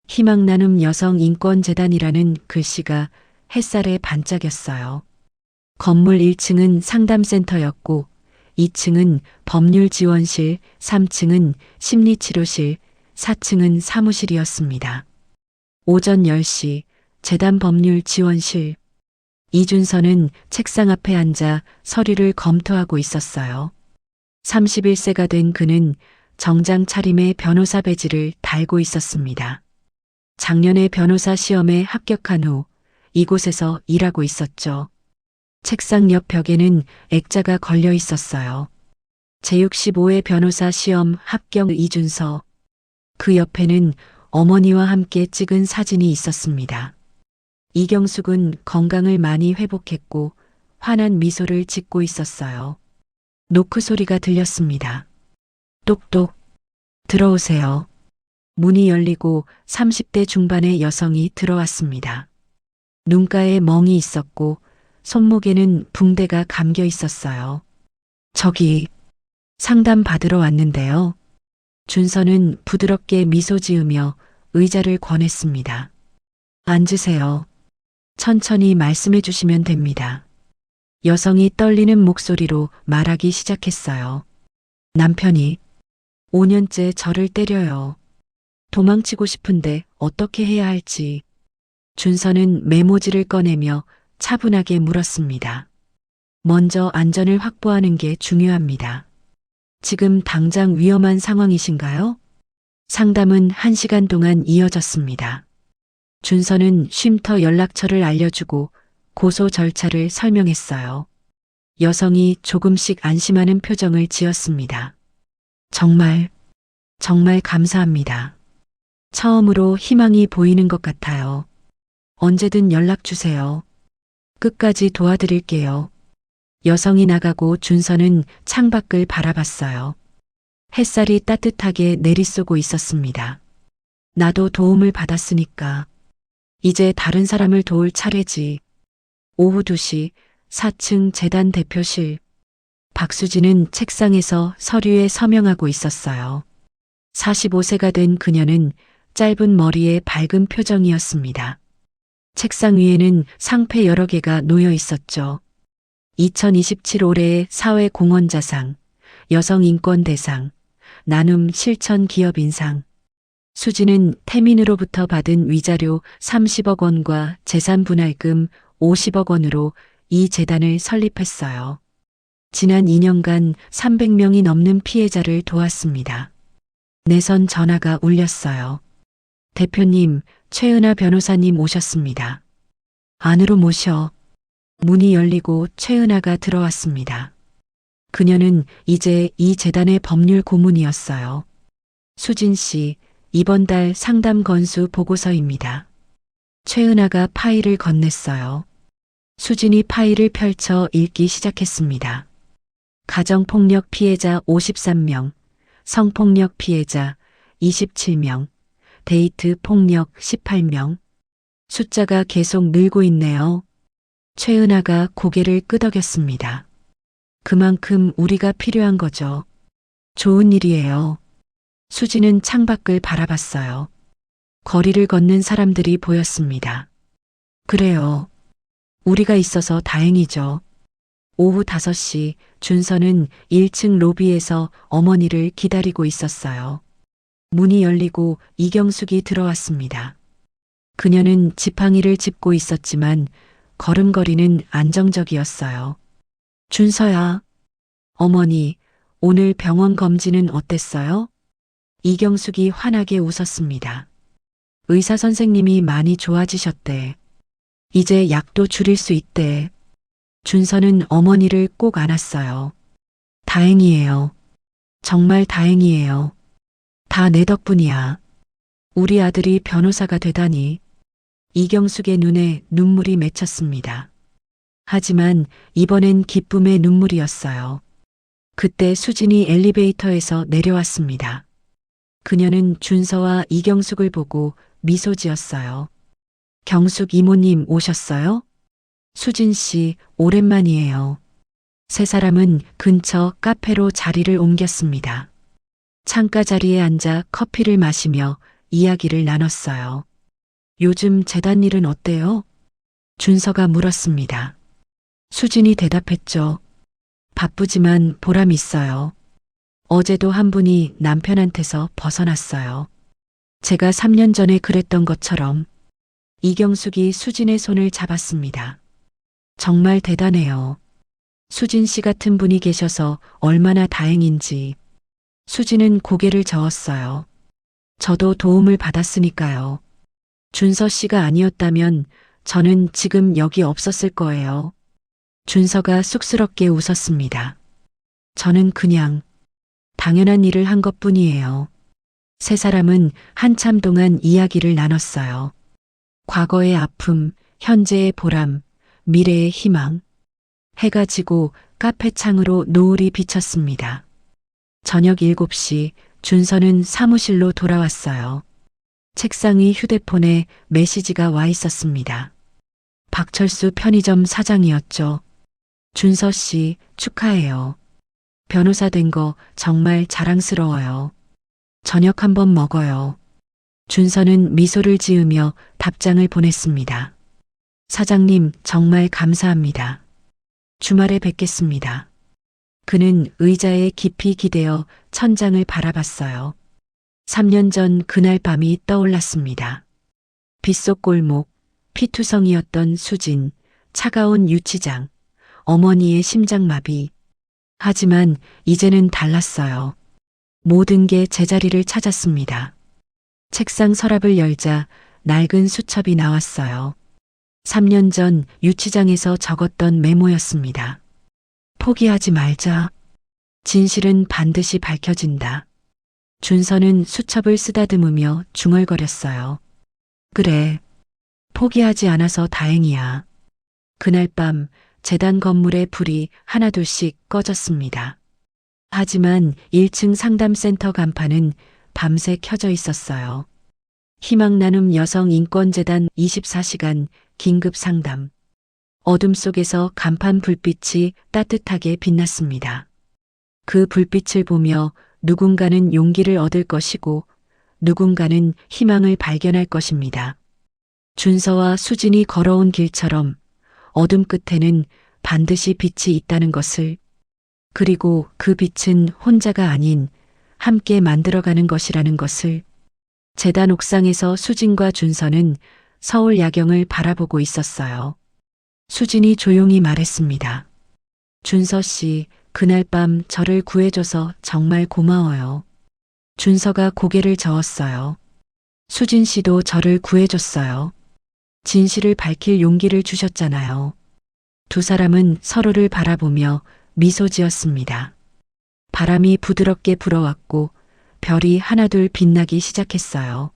희망나눔 여성인권재단이라는 글씨가 햇살에 반짝였어요. 건물 1층은 상담센터였고 2층은 법률지원실, 3층은 심리치료실, 4층은 사무실이었습니다. 오전 10시 재단 법률지원실. 이준서는 책상 앞에 앉아 서류를 검토하고 있었어요. 31세가 된 그는 정장 차림에 변호사 배지를 달고 있었습니다. 작년에 변호사 시험에 합격한 후 이곳에서 일하고 있었죠. 책상 옆 벽에는 액자가 걸려 있었어요. 제65회 변호사 시험 합격 이준서. 그 옆에는 어머니와 함께 찍은 사진이 있었습니다. 이경숙은 건강을 많이 회복했고 환한 미소를 짓고 있었어요. 노크 소리가 들렸습니다. 똑똑. 들어오세요. 문이 열리고 30대 중반의 여성이 들어왔습니다. 눈가에 멍이 있었고 손목에는 붕대가 감겨 있었어요. 저기 상담 받으러 왔는데요. 준서는 부드럽게 미소 지으며 의자를 권했습니다. 앉으세요. 천천히 말씀해 주시면 됩니다. 여성이 떨리는 목소리로 말하기 시작했어요. 남편이 5년째 저를 때려요. 도망치고 싶은데 어떻게 해야 할지. 준서는 메모지를 꺼내며 차분하게 물었습니다. 먼저 안전을 확보하는 게 중요합니다. 지금 당장 위험한 상황이신가요? 상담은 1시간 동안 이어졌습니다. 준서는 쉼터 연락처를 알려주고 고소 절차를 설명했어요. 여성이 조금씩 안심하는 표정을 지었습니다. 정말 감사합니다. 처음으로 희망이 보이는 것 같아요. 언제든 연락 주세요. 끝까지 도와드릴게요. 여성이 나가고 준서는 창밖을 바라봤어요. 햇살이 따뜻하게 내리쏘고 있었습니다. 나도 도움을 받았으니까 이제 다른 사람을 도울 차례지. 오후 2시 4층 재단 대표실. 박수진은 책상에서 서류에 서명하고 있었어요. 45세가 된 그녀는 짧은 머리에 밝은 표정이었습니다. 책상 위에는 상패 여러 개가 놓여 있었죠. 2027 올해의 사회공헌자상, 여성인권대상, 나눔 실천 기업인상. 수지는 태민으로부터 받은 위자료 30억 원과 재산분할금 50억 원으로 이 재단을 설립했어요. 지난 2년간 300명이 넘는 피해자를 도왔습니다. 내선 전화가 울렸어요. 대표님, 최은하 변호사님 오셨습니다. 안으로 모셔. 문이 열리고 최은하가 들어왔습니다. 그녀는 이제 이 재단의 법률 고문이었어요. 수진 씨, 이번 달 상담 건수 보고서입니다. 최은하가 파일을 건넸어요. 수진이 파일을 펼쳐 읽기 시작했습니다. 가정폭력 피해자 53명, 성폭력 피해자 27명, 데이트 폭력 18명. 숫자가 계속 늘고 있네요. 최은하가 고개를 끄덕였습니다. 그만큼 우리가 필요한 거죠. 좋은 일이에요. 수지는 창밖을 바라봤어요. 거리를 걷는 사람들이 보였습니다. 그래요. 우리가 있어서 다행이죠. 오후 5시 준서는 1층 로비에서 어머니를 기다리고 있었어요. 문이 열리고 이경숙이 들어왔습니다. 그녀는 지팡이를 짚고 있었지만 걸음걸이는 안정적이었어요. 준서야. 어머니, 오늘 병원 검진은 어땠어요? 이경숙이 환하게 웃었습니다. 의사 선생님이 많이 좋아지셨대. 이제 약도 줄일 수 있대. 준서는 어머니를 꼭 안았어요. 다행이에요. 정말 다행이에요. 다 내 덕분이야. 우리 아들이 변호사가 되다니. 이경숙의 눈에 눈물이 맺혔습니다. 하지만 이번엔 기쁨의 눈물이었어요. 그때 수진이 엘리베이터에서 내려왔습니다. 그녀는 준서와 이경숙을 보고 미소 지었어요. 경숙 이모님 오셨어요? 수진 씨, 오랜만이에요. 세 사람은 근처 카페로 자리를 옮겼습니다. 창가 자리에 앉아 커피를 마시며 이야기를 나눴어요. 요즘 재단 일은 어때요? 준서가 물었습니다. 수진이 대답했죠. 바쁘지만 보람 있어요. 어제도 한 분이 남편한테서 벗어났어요. 제가 3년 전에 그랬던 것처럼. 이경숙이 수진의 손을 잡았습니다. 정말 대단해요. 수진 씨 같은 분이 계셔서 얼마나 다행인지. 수진은 고개를 저었어요. 저도 도움을 받았으니까요. 준서 씨가 아니었다면 저는 지금 여기 없었을 거예요. 준서가 쑥스럽게 웃었습니다. 저는 그냥 당연한 일을 한 것뿐이에요. 세 사람은 한참 동안 이야기를 나눴어요. 과거의 아픔, 현재의 보람, 미래의 희망. 해가 지고 카페 창으로 노을이 비쳤습니다. 저녁 7시 준서는 사무실로 돌아왔어요. 책상 위 휴대폰에 메시지가 와 있었습니다. 박철수 편의점 사장이었죠. 준서 씨, 축하해요. 변호사 된 거 정말 자랑스러워요. 저녁 한번 먹어요. 준서는 미소를 지으며 답장을 보냈습니다. 사장님, 정말 감사합니다. 주말에 뵙겠습니다. 그는 의자에 깊이 기대어 천장을 바라봤어요. 3년 전 그날 밤이 떠올랐습니다. 빗속 골목, 피투성이었던 수진, 차가운 유치장, 어머니의 심장마비. 하지만 이제는 달랐어요. 모든 게 제자리를 찾았습니다. 책상 서랍을 열자 낡은 수첩이 나왔어요. 3년 전 유치장에서 적었던 메모였습니다. 포기하지 말자. 진실은 반드시 밝혀진다. 준서는 수첩을 쓰다듬으며 중얼거렸어요. 그래. 포기하지 않아서 다행이야. 그날 밤 재단 건물의 불이 하나둘씩 꺼졌습니다. 하지만 1층 상담센터 간판은 밤새 켜져 있었어요. 희망 나눔 여성인권재단 24시간 긴급 상담. 어둠 속에서 간판 불빛이 따뜻하게 빛났습니다. 그 불빛을 보며 누군가는 용기를 얻을 것이고 누군가는 희망을 발견할 것입니다. 준서와 수진이 걸어온 길처럼 어둠 끝에는 반드시 빛이 있다는 것을, 그리고 그 빛은 혼자가 아닌 함께 만들어가는 것이라는 것을. 재단 옥상에서 수진과 준서는 서울 야경을 바라보고 있었어요. 수진이 조용히 말했습니다. 준서 씨, 그날 밤 저를 구해줘서 정말 고마워요. 준서가 고개를 저었어요. 수진 씨도 저를 구해줬어요. 진실을 밝힐 용기를 주셨잖아요. 두 사람은 서로를 바라보며 미소 지었습니다. 바람이 부드럽게 불어왔고 별이 하나둘 빛나기 시작했어요.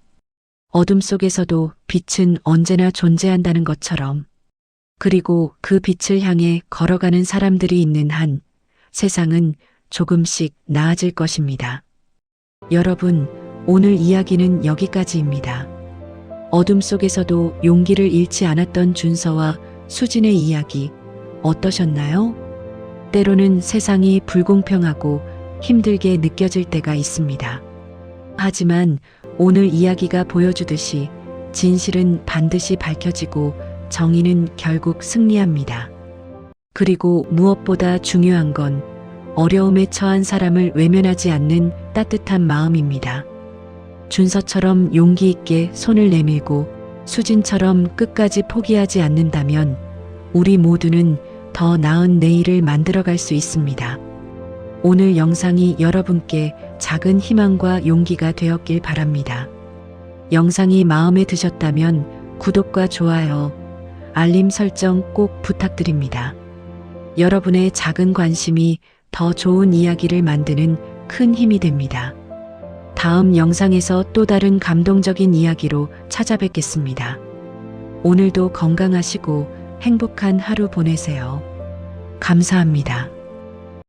어둠 속에서도 빛은 언제나 존재한다는 것처럼. 그리고 그 빛을 향해 걸어가는 사람들이 있는 한 세상은 조금씩 나아질 것입니다. 여러분, 오늘 이야기는 여기까지입니다. 어둠 속에서도 용기를 잃지 않았던 준서와 수진의 이야기 어떠셨나요? 때로는 세상이 불공평하고 힘들게 느껴질 때가 있습니다. 하지만 오늘 이야기가 보여주듯이 진실은 반드시 밝혀지고 정의는 결국 승리합니다. 그리고 무엇보다 중요한 건 어려움에 처한 사람을 외면하지 않는 따뜻한 마음입니다. 준서처럼 용기 있게 손을 내밀고 수진처럼 끝까지 포기하지 않는다면 우리 모두는 더 나은 내일을 만들어갈 수 있습니다. 오늘 영상이 여러분께 작은 희망과 용기가 되었길 바랍니다. 영상이 마음에 드셨다면 구독과 좋아요, 알림 설정 꼭 부탁드립니다. 여러분의 작은 관심이 더 좋은 이야기를 만드는 큰 힘이 됩니다. 다음 영상에서 또 다른 감동적인 이야기로 찾아뵙겠습니다. 오늘도 건강하시고 행복한 하루 보내세요. 감사합니다.